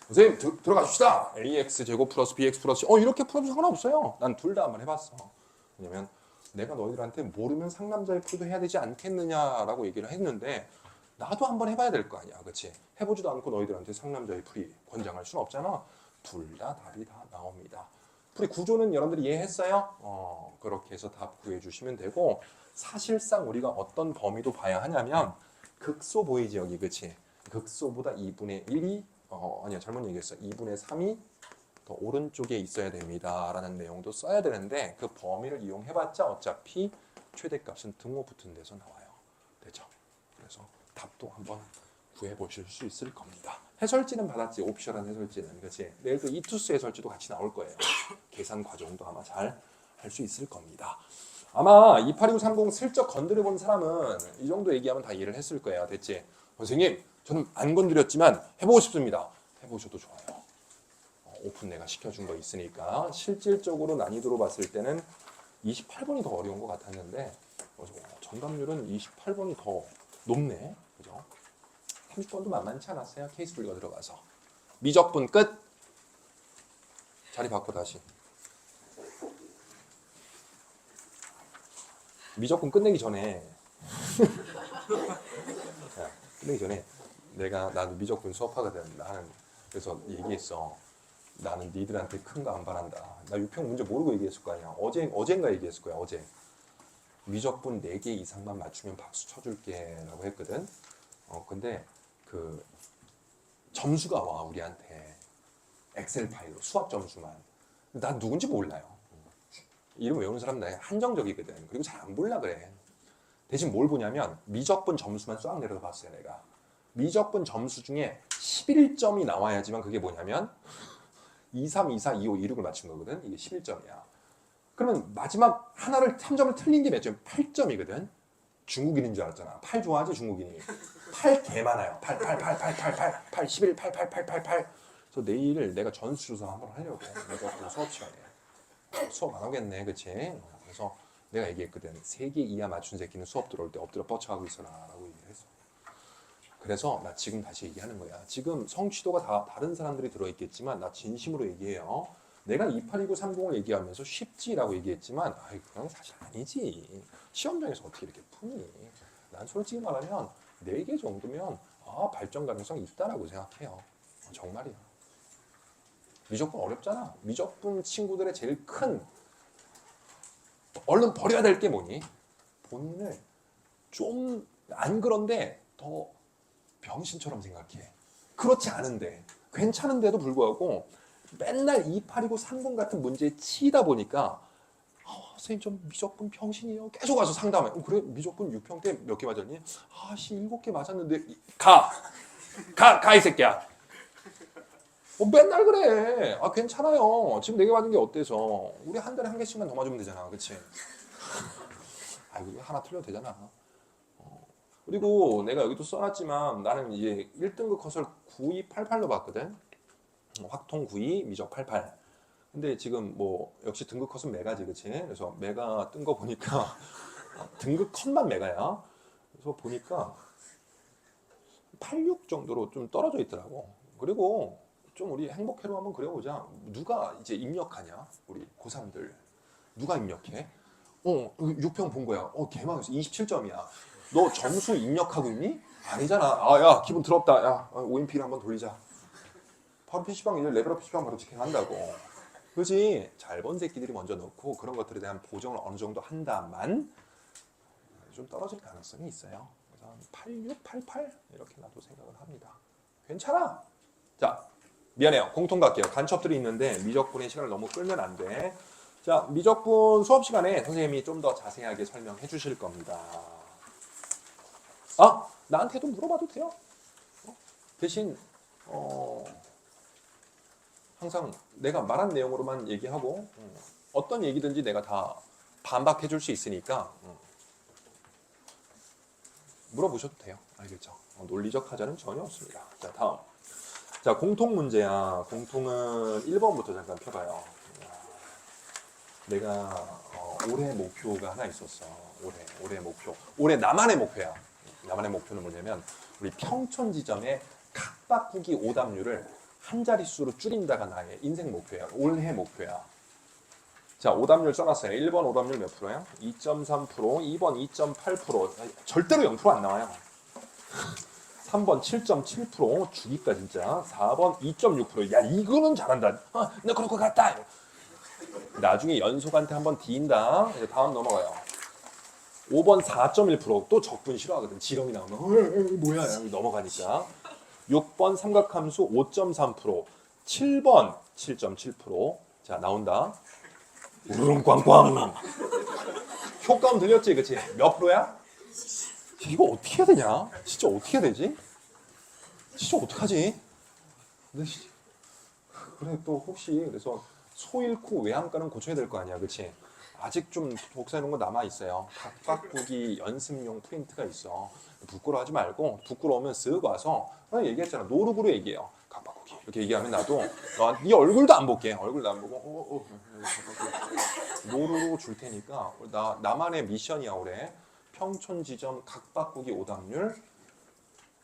선생님 들어가줍시다. ax 제곱 플러스 bx 플러스 이렇게 풀어도 상관없어요. 난 둘 다 한번 해봤어. 왜냐면 내가 너희들한테 모르면 상남자의 풀도 해야 되지 않겠느냐라고 얘기를 했는데 나도 한번 해봐야 될 거 아니야, 그렇지? 해보지도 않고 너희들한테 상남자의 풀이 권장할 수는 없잖아. 둘 다 답이 다 나옵니다. 풀이 구조는 여러분들이 이해했어요? 그렇게 해서 답 구해주시면 되고, 사실상 우리가 어떤 범위도 봐야 하냐면 극소 보이지 여기, 그렇지? 극소보다 2분의 1이 아니야, 잘못 얘기했어. 2분의 3이 더 오른쪽에 있어야 됩니다 라는 내용도 써야 되는데, 그 범위를 이용해봤자 어차피 최대값은 등호 붙은 데서 나와요. 되죠? 그래서 답도 한번 구해보실 수 있을 겁니다. 해설지는 받았지, 옵션한 해설지는. 그렇지? 내일 또 이투스 해설지도 같이 나올 거예요. 계산 과정도 아마 잘 할 수 있을 겁니다. 아마 28230 슬쩍 건드려 본 사람은 이 정도 얘기하면 다 이해를 했을 거예요. 됐지? 선생님, 저는 안 건드렸지만 해보고 싶습니다. 해보셔도 좋아요. 오픈 내가 시켜준 거 있으니까. 실질적으로 난이도로 봤을 때는 28번이 더 어려운 것 같았는데 정답률은 28번이 더 높네. 그죠? 30번도 만만치 않았어요. 케이스 분리가 들어가서. 미적분 끝. 자리 바꿔 다시. 미적분 끝내기 전에 나도 미적분 수업하거든. 나는 그래서 얘기했어. 나는 니들한테 큰 거 안 바란다. 나 유평 문제 모르고 얘기했을 거 아니야. 어젠가 얘기했을 거야. 어제. 미적분 4개 이상만 맞추면 박수 쳐줄게 라고 했거든. 근데 그 점수가 와 우리한테. 엑셀 파일로 수학 점수만. 난 누군지 몰라요. 이름 외우는 사람 나 한정적이거든. 그리고 잘 안 볼라 그래. 대신 뭘 보냐면 미적분 점수만 쫙 내려서 봤어요. 내가. 미적분 점수 중에 11점이 나와야지만 그게 뭐냐면 2, 3, 2, 4, 2, 5, 2, 6을 맞춘 거거든. 이게 11점이야. 그러면 마지막 하나를 3점을 틀린 게 몇 점? 8점이거든. 중국인인 줄 알았잖아. 8 좋아하지 중국인이. 8 개 많아요. 8, 8, 8, 8, 8, 8, 8, 11, 8, 8, 8, 8, 8. 그래서 내일 내가 전수조사 한번 하려고. 미적분 수업 시간에. 수업 안 하겠네, 그치? 그래서 내가 얘기했거든. 3개 이하 맞춘 새끼는 수업 들어올 때 엎드려 뻗쳐가고 있어라 라고 얘기를 했어. 그래서 나 지금 다시 얘기하는 거야. 지금 성취도가 다 다른 사람들이 들어있겠지만 나 진심으로 얘기해요. 내가 2829030을 얘기하면서 쉽지라고 얘기했지만 그건 사실 아니지. 시험장에서 어떻게 이렇게 푸니? 난 솔직히 말하면 4개 정도면 발전 가능성이 있다라고 생각해요. 정말이야. 미적분 어렵잖아. 미적분 친구들의 제일 큰 얼른 버려야 될 게 뭐니? 본인을 좀 안 그런데 더 병신처럼 생각해. 그렇지 않은데 괜찮은데도 불구하고 맨날 2829030 같은 문제에 치이다 보니까 선생님 좀 미적분 병신이에요. 계속 와서 상담해. 그래 미적분 6평 때 몇 개 맞았니? 7개 맞았는데 가 이 새끼야. 맨날 그래. 괜찮아요. 지금 4개 맞은 게 어때서? 우리 한 달에 1개씩만 더 맞으면 되잖아. 그치? 하나 틀려도 되잖아. 그리고 내가 여기도 써놨지만 나는 이제 1등급 컷을 9288로 봤거든. 확통 92, 미적 88. 근데 지금 뭐 역시 등급 컷은 메가지, 그치? 그래서 메가 뜬 거 보니까 등급 컷만 메가야. 그래서 보니까 86 정도로 좀 떨어져 있더라고. 그리고 좀 우리 행복회로 한번 그려보자. 누가 이제 입력하냐? 우리 고3들. 누가 입력해? 6평 본 거야. 개망했어. 27점이야. 너 점수 입력하고 있니? 아니잖아. 야, 기분 더럽다. 야, OMP를 한번 돌리자. 바로 PC방 이제 레벨업 PC방 바로 직행한다고. 그렇지? 잘 본 새끼들이 먼저 넣고 그런 것들에 대한 보정을 어느 정도 한다만 좀 떨어질 가능성이 있어요. 그래서 86, 88 이렇게 나도 생각을 합니다. 괜찮아. 자, 미안해요. 공통 갈게요. 간첩들이 있는데 미적분의 시간을 너무 끌면 안 돼. 자, 미적분 수업 시간에 선생님이 좀 더 자세하게 설명해 주실 겁니다. 나한테도 물어봐도 돼요. 대신 항상 내가 말한 내용으로만 얘기하고 어떤 얘기든지 내가 다 반박해 줄 수 있으니까 물어보셔도 돼요. 알겠죠? 논리적 하자는 전혀 없습니다. 자, 다음. 자, 공통 문제야. 공통은 1번부터 잠깐 펴봐요. 내가 올해 목표가 하나 있었어. 올해 목표. 올해 나만의 목표야. 나만의 목표는 뭐냐면 우리 평촌 지점의 각 바꾸기 오답률을 한 자릿수로 줄인다가 나의 인생 목표야. 올해 목표야. 자, 오답률 써놨어요. 1번 오답률 몇 프로야? 2.3%, 2번 2.8%. 절대로 0% 안 나와요. 3번 7.7% 죽이다 진짜. 4번 2.6%. 야 이거는 잘한다. 나 그럴 것 같다. 나중에 연속한테 한번 뒤인다. 이제 다음 넘어가요. 5번 4.1%또 적분 싫어하거든. 지렁이 나오면 뭐야 넘어가니까. 6번 삼각함수 5.3%. 7번 7.7%. 자 나온다. 우르릉꽝꽝. 효과음 들렸지 그치? 몇 프로야? 이거 어떻게 해야 되냐? 진짜 어떻게 해야 되지? 진짜 어떡하지? 그래 또 혹시 그래서 소 잃고 외양간은 고쳐야 될 거 아니야 그치? 아직 좀 독사이런 거 남아있어요. 각바꾸기 연습용 프린트가 있어. 부끄러워하지 말고 부끄러우면 쓱 와서 그냥 얘기했잖아. 노룩으로 얘기해요. 각바꾸기 이렇게 얘기하면 나도 네 얼굴도 안 볼게. 얼굴도 안 보고 노룩으로 줄 테니까 나만의 미션이야 올해. 평촌 지점 각바꾸기 오답률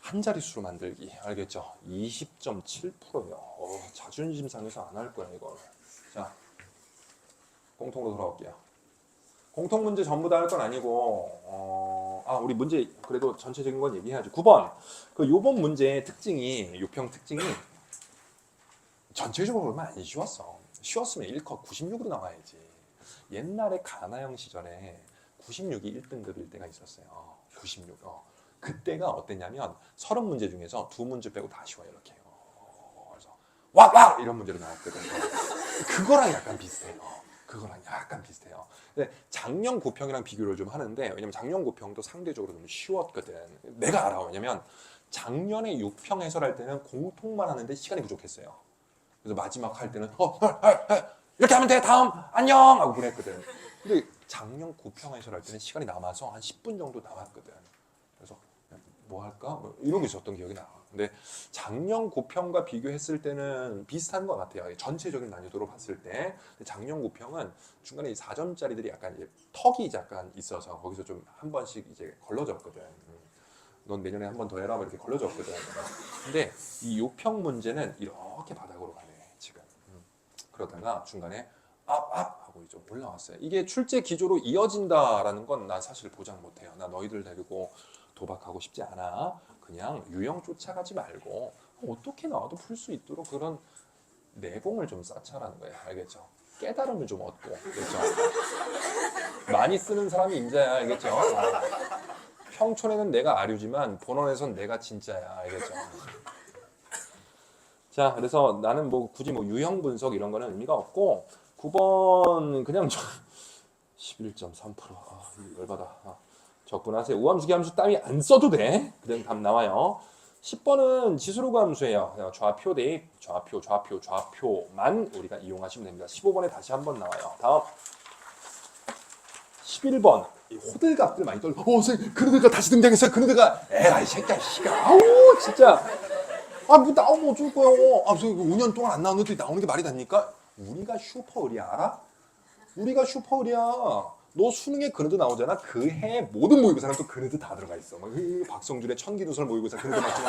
한 자릿수로 만들기. 알겠죠? 20.7%요. 자존심 상해서 안 할 거야 이거. 자 공통으로 돌아올게요. 공통 문제 전부 다 할 건 아니고 우리 문제 그래도 전체적인 건 얘기해야지. 9번 그 요번 문제의 특징이 요평 특징이 전체적으로 보면 안 쉬웠어. 쉬웠으면 1컷 96으로 나와야지. 옛날에 가나형 시절에 96이 1등급일 때가 있었어요. 96. 그때가 어땠냐면 30문제 중에서 2문제 빼고 다 쉬워요. 이렇게. 그래서 와 이런 문제로 나왔거든. 그거랑 약간 비슷해요. 그거랑 약간 비슷해요. 근데 작년 구평이랑 비교를 좀 하는데 왜냐면 작년 구평도 상대적으로 좀 쉬웠거든. 내가 알아. 왜냐면 작년에 6평 해설할 때는 공통만 하는데 시간이 부족했어요. 그래서 마지막 할 때는 이렇게 하면 돼 다음 안녕 하고 보냈거든. 근데 작년 9평 해설할 때는 시간이 남아서 한 10분 정도 남았거든. 그래서 뭐 할까? 뭐 이러고 있었던 기억이 나. 근데 작년 9평과 비교했을 때는 비슷한 것 같아요. 전체적인 난이도로 봤을 때. 근데 작년 9평은 중간에 4점짜리들이 약간 이제 턱이 약간 있어서 거기서 좀 한 번씩 이제 걸러졌거든. 넌 내년에 한 번 더 해라 이렇게 걸러졌거든. 근데 이 6평 문제는 이렇게 바닥으로 가네 지금. 그러다가 중간에 앞 하고 이제 올라왔어요. 이게 출제 기조로 이어진다라는 건 나 사실 보장 못해요. 나 너희들 데리고 도박하고 싶지 않아. 그냥 유형 쫓아가지 말고 어떻게 나와도 풀 수 있도록 그런 내공을 좀 쌓자라는 거예요. 알겠죠? 깨달음을 좀 얻고. 그렇죠? 많이 쓰는 사람이 임자야. 알겠죠? 평촌에는 내가 아류지만 본원에선 내가 진짜야. 알겠죠? 자, 그래서 나는 뭐 굳이 뭐 유형 분석 이런 거는 의미가 없고 9번 그냥 11.3%. 열받아. 적분하세요. 우함수 기함수 따위 안 써도 돼. 그냥 답 나와요. 10번은 지수로그 함수예요. 좌표 대입, 좌표만 우리가 이용하시면 됩니다. 15번에 다시 한번 나와요. 다음 11번 호들갑들 많이 떨려. 선생님 그네드가 다시 등장했어요. 그네드가 에라이 새끼야 씨가 아우 진짜 뭐 나오면 어쩔 거야. 선생님 5년 동안 안 나왔는데 나오는 게 말이 됩니까? 우리가 슈퍼을이야 알아? 우리가 슈퍼을이야. 너 수능에 그네드 나오잖아. 그 해 모든 모의고사는 또 그네드 다 들어가 있어. 박성준의 천기누설 모의고사 그네드 맞지?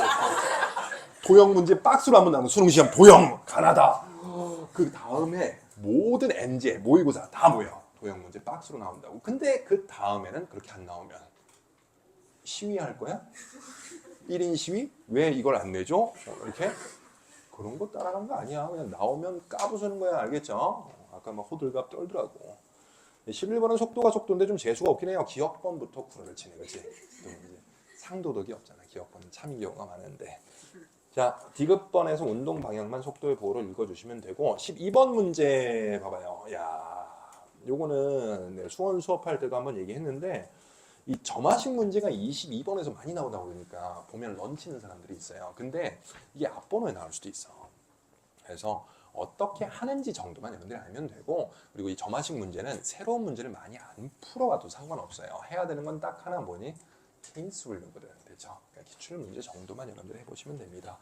도형 문제 박스로 한번 나오는 수능 시험 도형 가나다. 그 다음에 모든 NJ 모의고사 다 모여. 도형 문제 박스로 나온다고. 근데 그 다음에는 그렇게 안 나오면 시위할 거야? 1인 시위? 왜 이걸 안 내줘? 이렇게? 그런 거 따라간 거 아니야. 그냥 나오면 까부수는 거야. 알겠죠? 아까 막 호들갑 떨더라고. 11번은 속도가 속도인데 좀 재수가 없긴 해요. 기억번부터 구라를 치네. 그치? 상도덕이 없잖아. 기억번은 참인 경우가 많은데. 자, 디귿번에서 운동 방향만 속도의 보호를 읽어주시면 되고 12번 문제 봐봐요. 야, 요거는 수원 수업할 때도 한번 얘기했는데 이 점화식 문제가 22번에서 많이 나오다 보니까 보면 런치는 사람들이 있어요. 근데 이게 앞번호에 나올 수도 있어. 그래서 어떻게 하는지 정도만 여러분들이 알면 되고 그리고 이 점화식 문제는 새로운 문제를 많이 안 풀어와도 상관없어요. 해야 되는 건 딱 하나 뭐니? 케이스 훈련거든. 그렇죠? 그러니까 기출 문제 정도만 여러분들이 해보시면 됩니다.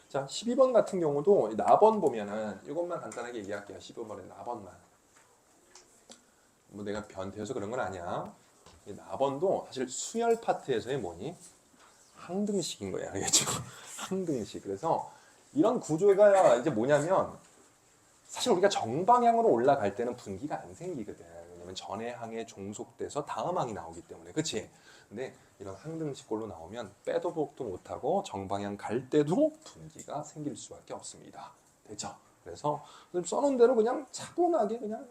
자, 12번 같은 경우도 나번 보면은 이것만 간단하게 얘기할게요. 12번에 나번만. 뭐 내가 변태여서 그런 건 아니야. 이 나번도 사실 수열 파트에서의 뭐니? 항등식인 거야. 알겠죠? 항등식. 그래서 이런 구조가 이제 뭐냐면 사실 우리가 정방향으로 올라갈 때는 분기가 안 생기거든. 왜냐면 왜냐면 전의 항에 종속돼서 다음 항이 나오기 때문에. 그치? 근데 이런 항등식꼴로 나오면 빼도 박도 못하고 정방향 갈 때도 분기가 생길 수밖에 없습니다. 됐죠? 그래서 써놓은 대로 그냥 차분하게 그냥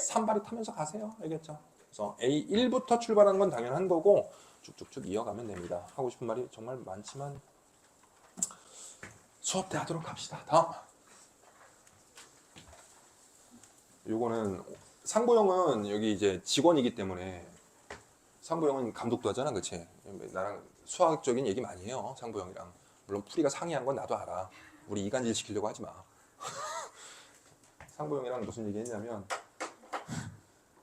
산발이 타면서 가세요. 알겠죠? 그래서 A1부터 출발하는 건 당연한 거고 쭉쭉쭉 이어가면 됩니다. 하고 싶은 말이 정말 많지만 수업 때 하도록 합시다. 다음. 요거는 상보형은 여기 이제 직원이기 때문에 상보형은 감독도 하잖아. 그치? 나랑 수학적인 얘기 많이 해요. 상보형이랑. 물론 풀이가 상이한 건 나도 알아. 우리 이간질 시키려고 하지 마. 상보형이랑 무슨 얘기 했냐면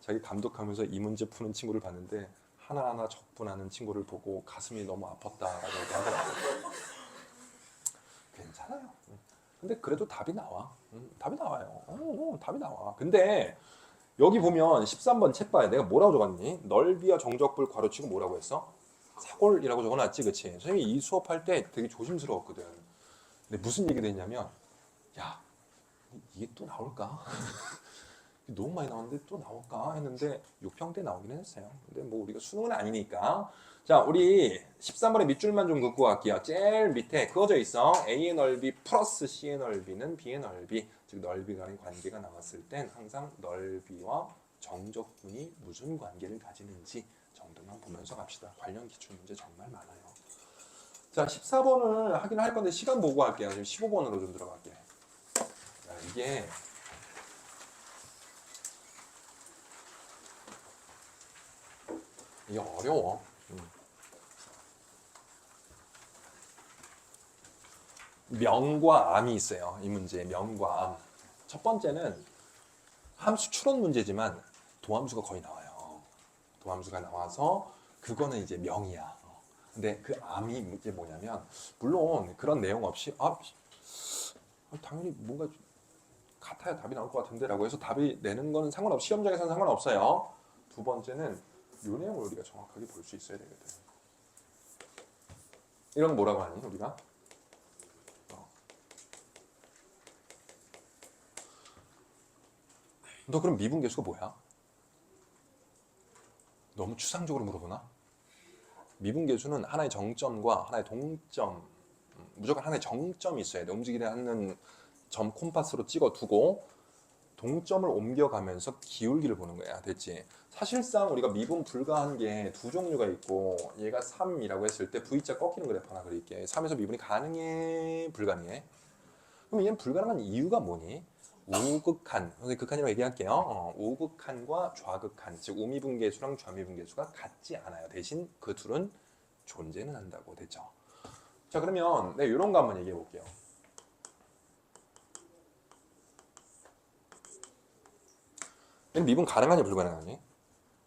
자기 감독하면서 이 문제 푸는 친구를 봤는데 하나하나 적분하는 친구를 보고 가슴이 너무 아팠다라고 하더라고요. 괜찮아요. 근데 그래도 답이 나와. 답이 나와요. 답이 나와. 근데 여기 보면 13번 책 봐요. 내가 뭐라고 적었니? 넓이와 정적불 괄호치고 뭐라고 했어? 사골이라고 적어놨지, 그치? 선생님이 이 수업할 때 되게 조심스러웠거든. 근데 무슨 얘기를 했냐면, 야, 이게 또 나올까? 너무 많이 나왔는데 또 나올까? 했는데 6평대 나오기는 했어요. 근데 뭐 우리가 수능은 아니니까. 자, 우리 13번의 밑줄만 좀 긋고 갈게요. 제일 밑에 그어져 있어. A의 넓이 플러스 C의 넓이는 B의 넓이. 즉 넓이 간의 관계가 나왔을 땐 항상 넓이와 정적분이 무슨 관계를 가지는지 정도만 보면서 갑시다. 관련 기출 문제 정말 많아요. 자, 14번을 하긴 할 건데 시간 보고 할게요. 지금 15번으로 좀 들어갈게. 자, 이게 어려워. 명과 암이 있어요. 이 문제에 명과 암. 첫 번째는 함수 추론 문제지만 도함수가 거의 나와요. 도함수가 나와서 그거는 이제 명이야. 근데 그 암이 이제 뭐냐면 물론 그런 내용 없이 당연히 뭔가 같아야 답이 나올 것 같은데 라고 해서 답이 내는 거는 상관없이 시험장에서는 상관없어요. 두 번째는 이 내용을 우리가 정확하게 볼 수 있어야 되거든. 이런 거 뭐라고 하니 우리가? 너 그럼 미분계수가 뭐야? 너무 추상적으로 물어보나? 미분계수는 하나의 정점과 하나의 동점, 무조건 하나의 정점이 있어야 돼. 움직이려 하는 점 콤파스로 찍어두고 동점을 옮겨가면서 기울기를 보는 거야. 됐지? 사실상 우리가 미분 불가한 게 두 종류가 있고 얘가 3이라고 했을 때 V자 꺾이는 그래프 하나 그릴게. 3에서 미분이 가능해? 불가능해? 그럼 얘는 불가능한 이유가 뭐니? 우극한, 선생님 극한이라고 얘기할게요. 우극한과 좌극한, 즉 우미분계수랑 좌미분계수가 같지 않아요. 대신 그 둘은 존재는 한다고. 됐죠? 자, 그러면 네, 이런 거 한번 얘기해 볼게요. 미분 가능하니 불가능하니?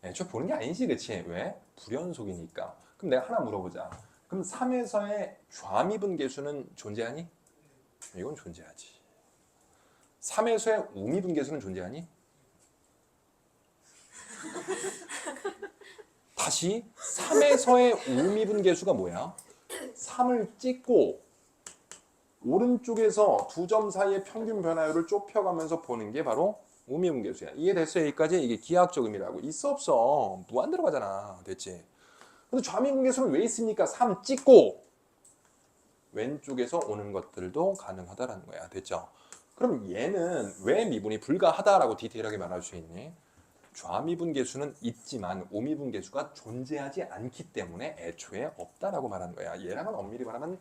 애초에 보는 게 아니지, 그치? 왜? 불연속이니까. 그럼 내가 하나 물어보자. 그럼 3에서의 좌미분계수는 존재하니? 이건 존재하지. 3에서의 우미분계수는 존재하니? 다시 3에서의 우미분계수가 뭐야? 3을 찍고 오른쪽에서 두 점 사이의 평균 변화율을 좁혀가면서 보는 게 바로 우미분계수야. 이해됐어요? 여기까지? 이게 기하학적 의미라고. 있어 없어? 무한 들어가잖아. 됐지? 근데 좌미분계수는 왜 있습니까? 3 찍고 왼쪽에서 오는 것들도 가능하다라는 거야. 됐죠? 그럼 얘는 왜 미분이 불가하다라고 디테일하게 말할 수 있니? 좌미분계수는 있지만 우미분계수가 존재하지 않기 때문에 애초에 없다라고 말하는 거야. 얘랑은 엄밀히 말하면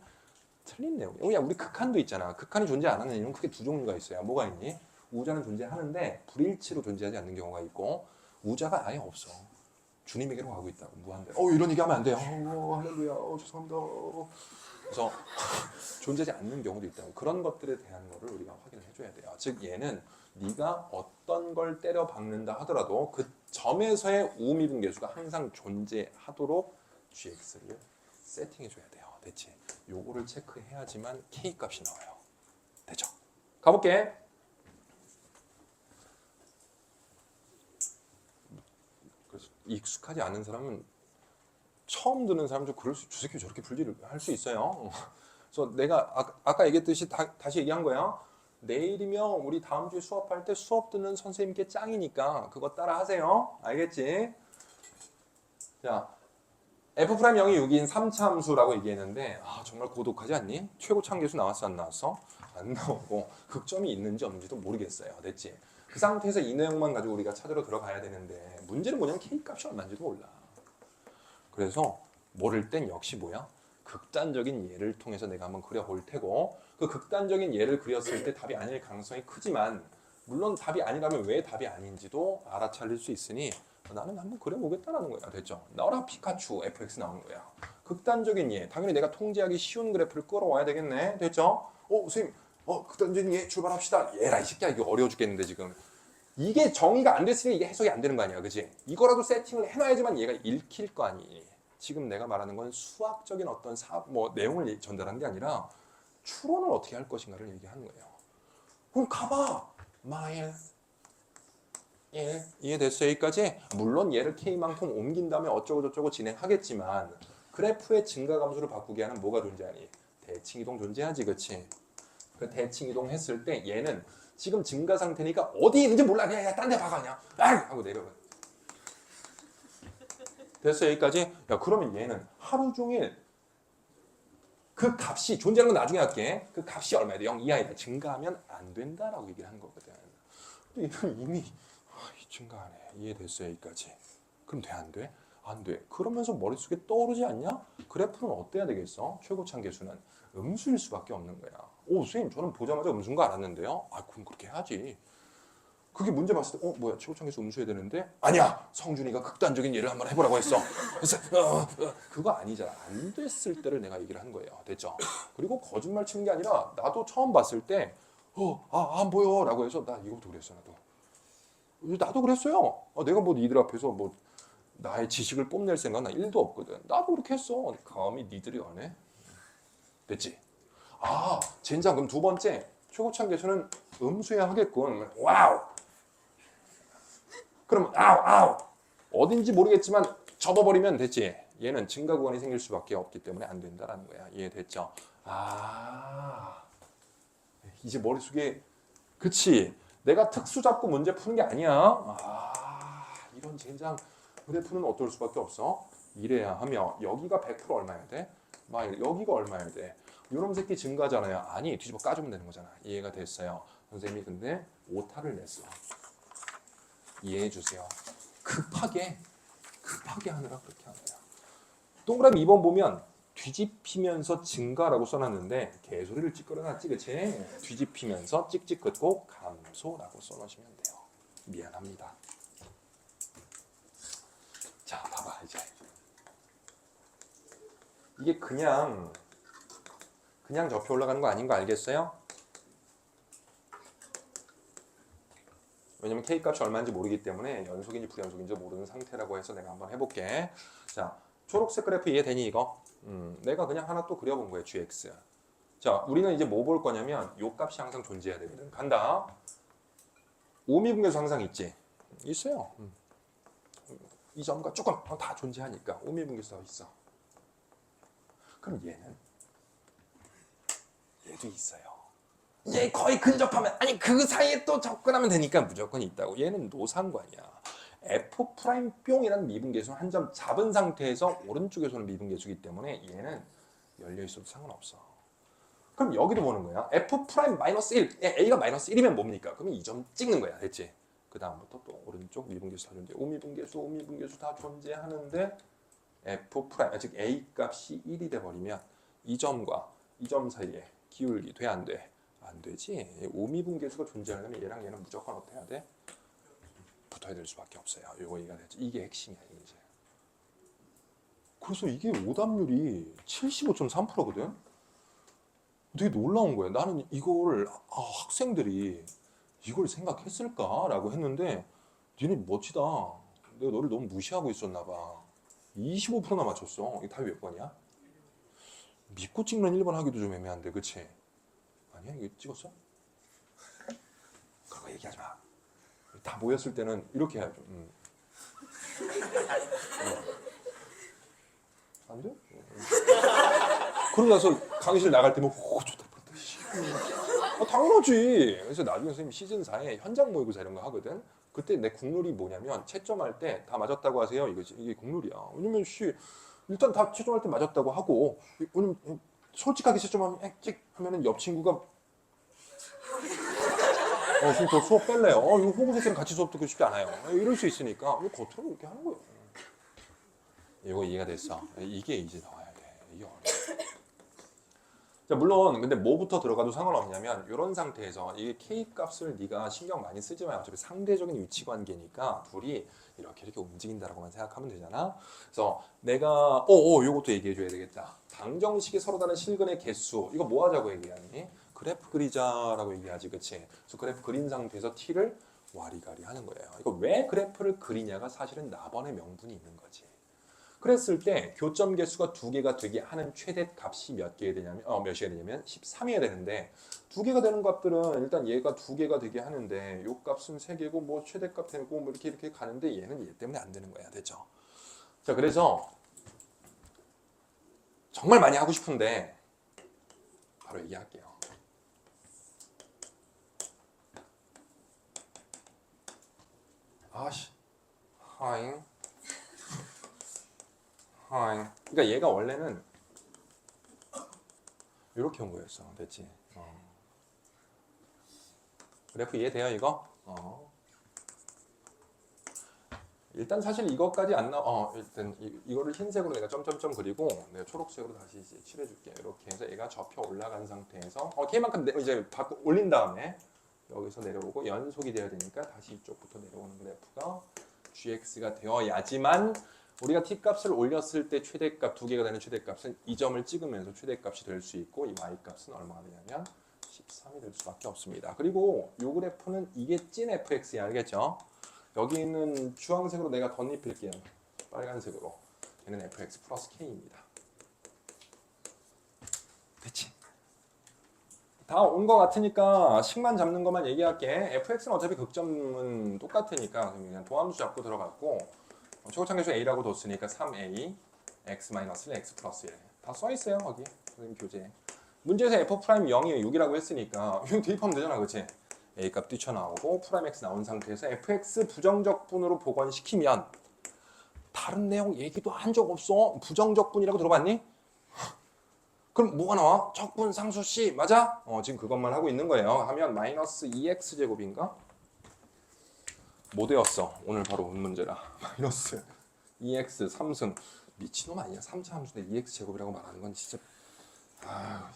틀린 내용이야. 야, 우리 극한도 있잖아. 극한이 존재 안 하는 이유는 크게 두 종류가 있어요. 뭐가 있니? 우자는 존재하는데 불일치로 존재하지 않는 경우가 있고 우자가 아예 없어. 주님에게로 가고 있다고 무한대로. 이런 얘기 하면 안 돼요. 할렐루야. 죄송합니다. 그래서 존재하지 않는 경우도 있다고. 그런 것들에 대한 거를 우리가 확인을 해줘야 돼요. 즉 얘는 네가 어떤 걸 때려 박는다 하더라도 그 점에서의 우미분계수가 항상 존재하도록 gx를 세팅해줘야 돼요. 됐지? 요거를 체크해야지만 k 값이 나와요. 됐죠? 가볼게. 그래서 익숙하지 않은 사람은 처음 듣는 사람 좀 그럴 수, 저 새끼 저렇게 분리를 할 수 있어요. 그래서 내가 아까 얘기했듯이 다시 얘기한 거야. 내일이면 우리 다음 주에 수업할 때 수업 듣는 선생님께 짱이니까 그거 따라 하세요. 알겠지? 자, F'0이 6인 3차 함수라고 얘기했는데 정말 고독하지 않니? 최고 참계수 나왔어 안 나왔어? 안 나오고 극점이 있는지 없는지도 모르겠어요. 됐지? 그 상태에서 이 내용만 가지고 우리가 찾으러 들어가야 되는데 문제는 뭐냐면 K값이 얼마인지도 몰라. 그래서 모를 땐 역시 뭐야? 극단적인 예를 통해서 내가 한번 그려볼 테고 그 극단적인 예를 그렸을 때 답이 아닐 가능성이 크지만 물론 답이 아니라면 왜 답이 아닌지도 알아차릴 수 있으니 나는 한번 그려보겠다라는 거야. 됐죠? 나와라 피카츄 fx 나오는 거야. 극단적인 예. 당연히 내가 통제하기 쉬운 그래프를 끌어와야 되겠네. 됐죠? 선생님 극단적인 예 출발합시다. 얘라 이 새끼야 이거 어려워 죽겠는데 지금. 이게 정의가 안 됐으니 이게 해석이 안 되는 거 아니야. 그치? 이거라도 세팅을 해놔야지만 얘가 읽힐 거 아니. 지금 내가 말하는 건 수학적인 어떤 내용을 전달하는 게 아니라 추론을 어떻게 할 것인가를 얘기하는 거예요. 그럼 가봐. 마일. 예, 이해됐어요? 여기까지? 물론 얘를 K만큼 옮긴 다음에 어쩌고저쩌고 진행하겠지만 그래프의 증가 감소를 바꾸게 하는 뭐가 존재하니? 대칭이동 존재하지, 그치? 그 대칭이동 했을 때 얘는 지금 증가 상태니까 어디 있는지 몰라. 그냥 딴 데 박아 그냥. 하고 내려가. 됐어요? 여기까지? 야, 그러면 얘는 하루 종일 그 값이 존재하는 건 나중에 할게. 그 값이 얼마야 돼? 0 이하이다. 증가하면 안 된다라고 얘기를 하는 거거든. 근데 얘는 이미 증가하네. 이해됐어요? 여기까지. 그럼 돼? 안 돼? 안 돼. 그러면서 머릿속에 떠오르지 않냐? 그래프는 어때야 되겠어? 최고참 계수는 음수일 수밖에 없는 거야. 선생님 저는 보자마자 음수인 거 알았는데요. 그럼 그렇게 해야지. 그게 문제 봤을 때 뭐야 최고참 계수 음수해야 되는데 아니야 성준이가 극단적인 예를 한번 해보라고 했어. 그래서 그거 아니잖아. 안 됐을 때를 내가 얘기를 한 거예요. 됐죠? 그리고 거짓말 치는 게 아니라 나도 처음 봤을 때 안 보여 라고 해서 나 이거부터 그랬어. 나도 그랬어요. 내가 니들 앞에서 나의 지식을 뽐낼 생각은 1도 없거든. 나도 그렇게 했어. 감히 니들이 안 해? 됐지? 젠장. 그럼 두 번째 최고참 계수는 음수해야 하겠군. 와우. 그럼 아우 어딘지 모르겠지만 접어버리면 됐지. 얘는 증가 구간이 생길 수밖에 없기 때문에 안 된다라는 거야. 이해됐죠? 이제 머릿속에 그치. 내가 특수 잡고 문제 푸는 게 아니야. 이런 젠장 그래프는 어떨 수밖에 없어. 이래야 하며 여기가 100% 얼마야 돼? 여기가 얼마야 돼? 요런 새끼 증가잖아요. 아니 뒤집어 까주면 되는 거잖아. 이해가 됐어요. 선생님이 근데 오타를 냈어. 이해해 주세요. 급하게 하느라 그렇게 하는 거야. 동그라미 2번 보면 뒤집히면서 증가라고 써놨는데 개소리를 찌끄러놨지, 그치? 뒤집히면서 찍찍 긋고 감소라고 써놓으시면 돼요. 미안합니다. 자, 봐봐 이제 이게 그냥 접혀 올라가는 거 아닌 거 알겠어요? 왜냐면 K값이 얼마인지 모르기 때문에 연속인지 불연속인지 모르는 상태라고 해서 내가 한번 해볼게. 자, 초록색 그래프 이해되니 이거? 내가 그냥 하나 또 그려본 거예요. GX. 자, 우리는 이제 뭐 볼 거냐면 요 값이 항상 존재해야 되거든. 간다. 오미분계수 항상 있지? 있어요. 이 점과 조금 다 존재하니까 오미분계수가 있어. 그럼 얘도 있어요. 얘 거의 근접하면 그 사이에 또 접근하면 되니까 무조건 있다고. 얘는 노상관이야. F'뿅이라는 미분계수는 한 점 잡은 상태에서 오른쪽에서는 미분계수이기 때문에 얘는 열려있어도 상관없어. 그럼 여기도 보는 거야. F'-1, A가 -1이면 뭡니까? 그러면 이 점 찍는 거야. 됐지? 그 다음부터 또 오른쪽 미분계수 다 존재, 오미분계수 다 존재하는데 F', 즉 A 값이 1이 돼버리면 이 점과 이 점 사이에 기울기 돼? 안 돼? 안 되지. 오미분계수가 존재하려면 얘랑 얘는 무조건 어떻게 해야 돼? 붙어야 될 수밖에 없어요. 이거 얘기가 됐죠. 이게 핵심이야. 이제. 그래서 이게 오답률이 75.3%거든. 되게 놀라운 거야. 나는 이걸 학생들이 이걸 생각했을까라고 했는데 니네 멋지다. 내가 너를 너무 무시하고 있었나 봐. 25%나 맞췄어. 이게 답이 몇 번이야? 믿고 찍는 1번 하기도 좀 애매한데, 그치? 아니야? 이거 찍었어? 그런 거 얘기하지 마. 다 모였을 때는 이렇게 해야죠. 안 돼? 그러고 나서 강의실 나갈 때면 좋다. 당연하지. 그래서 나중에 선생님 시즌 4에 현장 모의고사 이런 거 하거든. 그때 내 국룰이 뭐냐면 채점할 때 다 맞았다고 하세요. 이거지. 이게 국룰이야. 왜냐면 일단 다 채점할 때 맞았다고 하고 왜냐면 솔직하게 채점하면 찍 하면은 옆 친구가 지금 저 수업 뺄래요. 이거 호구 새끼랑 같이 수업 듣고 싶지 않아요. 이럴 수 있으니까 이거 겉으로 이렇게 하는 거예요. 이거 이해가 됐어. 이게 이제 나와야 돼. 이게 어려워. 자, 물론 근데 뭐부터 들어가도 상관없냐면 이런 상태에서 이게 K 값을 네가 신경 많이 쓰지 마요. 어차피 상대적인 위치 관계니까 둘이 이렇게 움직인다라고만 생각하면 되잖아. 그래서 내가 요것도 얘기해 줘야 되겠다. 방정식이 서로 다른 실근의 개수 이거 뭐 하자고 얘기하니? 그래프 그리자라고 얘기하지, 그치? 그래서 그래프 그린 상태에서 t를 와리가리 하는 거예요. 이거 왜 그래프를 그리냐가 사실은 나번의 명분이 있는 거지. 그랬을 때 교점 개수가 두 개가 되게 하는 최대 값이 몇이어야 되냐면 13이어야 되는데 두 개가 되는 값들은 일단 얘가 두 개가 되게 하는데 요 값은 세 개고 뭐 최대값 되고 뭐 이렇게 가는데 얘는 얘 때문에 안 되는 거야. 됐죠? 자, 그래서 정말 많이 하고 싶은데 바로 얘기할게요. 아씨, 하잉. 그러니까 얘가 원래는 이렇게 온 거였어. 됐지? 그래프 이해돼요, 이거? 일단 사실 이것까지 안 일단 이거를 흰색으로 내가 점점점 그리고 내가 초록색으로 다시 이제 칠해줄게. 이렇게 해서 얘가 접혀 올라간 상태에서 K만큼 이제 올린 다음에 여기서 내려오고 연속이 돼야 되니까 다시 이쪽부터 내려오는 그래프가 GX가 되어야지만 우리가 T값을 올렸을 때 최대값 두 개가 되는 최대값은 이 점을 찍으면서 최대값이 될 수 있고 이 Y값은 얼마가 되냐면 13이 될 수밖에 없습니다. 그리고 이 그래프는 이게 찐 fx야, 알겠죠? 여기 있는 주황색으로 내가 덧입힐게요. 빨간색으로. 얘는 fx 플러스 k입니다. 됐지? 다 온 거 같으니까 식만 잡는 것만 얘기할게. fx는 어차피 극점은 똑같으니까 그냥 도함수 잡고 들어갔고 최고차계수 a라고 뒀으니까 3a x-1 x 플러스 1. 다 써있어요 거기 선생님 교재에. 문제에서 f 프라임 0이 6이라고 했으니까 이거 대입하면 되잖아, 그치? a 값 뛰쳐나오고 프라임 x 나온 상태에서 fx 부정적분으로 복원시키면 다른 내용 얘기도 한 적 없어. 부정적분이라고 들어봤니? 그럼 뭐가 나와? 적분 상수씨 맞아? 지금 그것만 하고 있는 거예요. 하면 마이너스 2x 제곱인가? 뭐 되었어? 오늘 바로 온 문제라. 마이너스 2x 3승. 미친놈 아니야? 3차 함수인데 2x 제곱이라고 말하는 건 진짜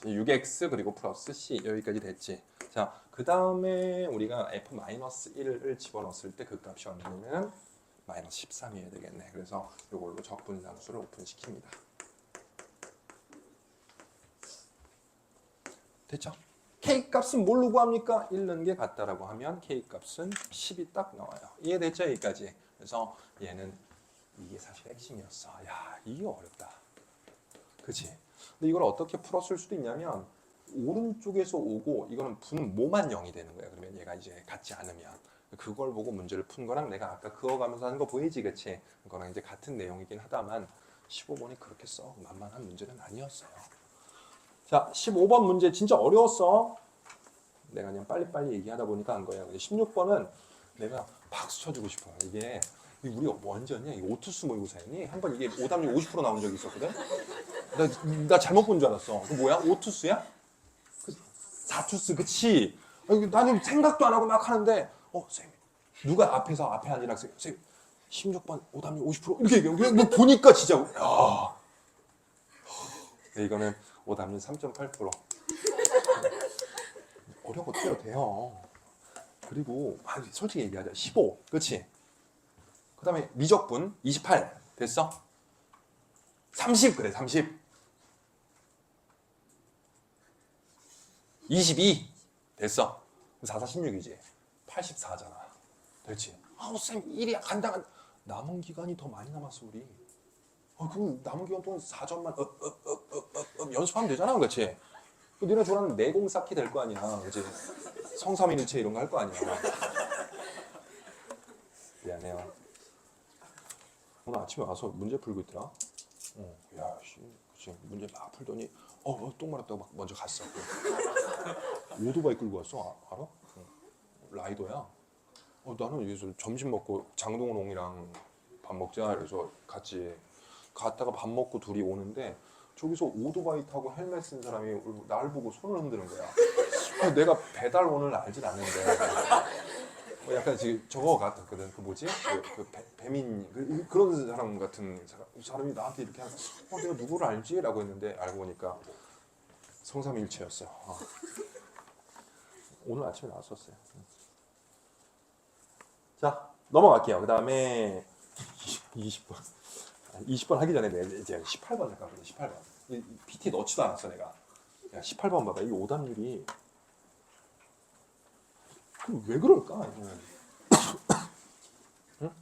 6x 그리고 플러스 c 여기까지 됐지. 자, 그 다음에 우리가 f-1을 집어넣었을 때 그 값이 얼마냐면 마이너스 13이어야 되겠네. 그래서 이걸로 적분상수를 오픈시킵니다. 됐죠? K값은 뭘로 구합니까? 1 넣은 게 같다라고 하면 K값은 10이 딱 나와요. 이해됐죠? 여기까지. 그래서 얘는 이게 사실 핵심이었어. 야, 이게 어렵다. 그치? 근데 이걸 어떻게 풀었을 수도 있냐면 오른쪽에서 오고 이거는 분모만 0이 되는 거야. 그러면 얘가 이제 같지 않으면 그걸 보고 문제를 푼 거랑 내가 아까 그어가면서 하는 거 보이지? 그치? 그거랑 이제 같은 내용이긴 하다만 15번이 그렇게 써 만만한 문제는 아니었어요. 자, 15번 문제 진짜 어려웠어. 내가 그냥 빨리빨리 얘기하다 보니까 한 거야. 16번은 내가 박수 쳐주고 싶어. 이게 우리 원전이야. 이게 오투스 모의고사였니? 한번 이게 오답률 50% 나온 적이 있었거든. 나 잘못 본 줄 알았어. 그 뭐야? 오투스야? 사투스, 그치? 나는 생각도 안 하고 막 하는데, 선생님, 누가 앞에 앉은 학생, 선생님, 16번 오답률 50% 이렇게 얘기해. 뭐 보니까 진짜, 야. 이거는 오답률 3.8%. 어려워 어때요? 돼요. 그리고 솔직히 얘기하자. 15, 그렇지? 그 다음에 미적분 28 됐어? 30 그래 30 22 됐어. 4, 4, 16이지 84잖아. 됐지? 쌤 1이 간당한 남은 기간이 더 많이 남았어 우리. 그럼 남은 기간 동안 4점만 연습하면 되잖아, 그렇지? 너네 좋아하는 내공 쌓기 될 거 아니야, 그렇지? 성삼일체 이런 거 할 거 아니야. 미안해요. 오늘 아침에 와서 문제 풀고 있더라. 야, 씨, 지금 문제 막 풀더니 똥 말았다고 막 먼저 갔어. 오토바이 끌고 왔어. 알아? 라이더야. 나는 여기서 점심 먹고 장동원이랑 밥 먹자. 그래서 같이 갔다가 밥 먹고 둘이 오는데 저기서 오토바이 타고 헬멧 쓴 사람이 날 보고 손을 흔드는 거야. 내가 배달원을 알진 않는데 약간 지금 저거 같았거든. 그 뭐지? 배민 그런 사람 같은 사람이 나한테 이렇게 하면 내가 누구를 알지? 라고 했는데 알고 보니까 성삼일체였어. 오늘 아침에 나왔었어요. 자, 넘어갈게요. 그 다음에 20번. 20번 하기 전에 이제 18번 잠깐만. 18번. PT 넣지도 않았어 내가. 야, 18번 봐봐. 이 오답률이 왜 그럴까? 응?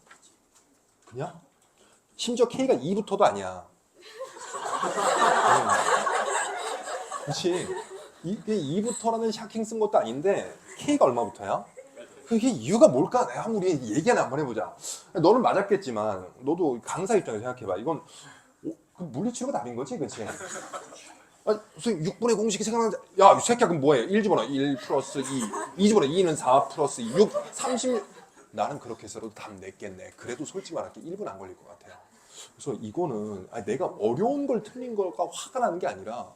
그냥? 심지어 K가 2부터도 아니야. 그렇지. 이게 2부터라는 샤킹 쓴 것도 아닌데 K가 얼마부터야? 그게 이유가 뭘까? 내가 우리 얘기 하나 한번 해보자. 너는 맞았겠지만 너도 강사 입장에서 생각해봐. 이건 물리치료가 답인 거지, 그렇지? 선생님 6분의 공식이 생각나는데 야, 이 새끼야 그럼 뭐해? 1 집어넣어. 1 플러스 2. 2 집어넣어. 2는 4 플러스 6. 36. 나는 그렇게 해서라도 답 냈겠네. 그래도 솔직히 말할게 1분 안 걸릴 것 같아요. 그래서 이거는 내가 어려운 걸 틀린 걸까 화가 나는 게 아니라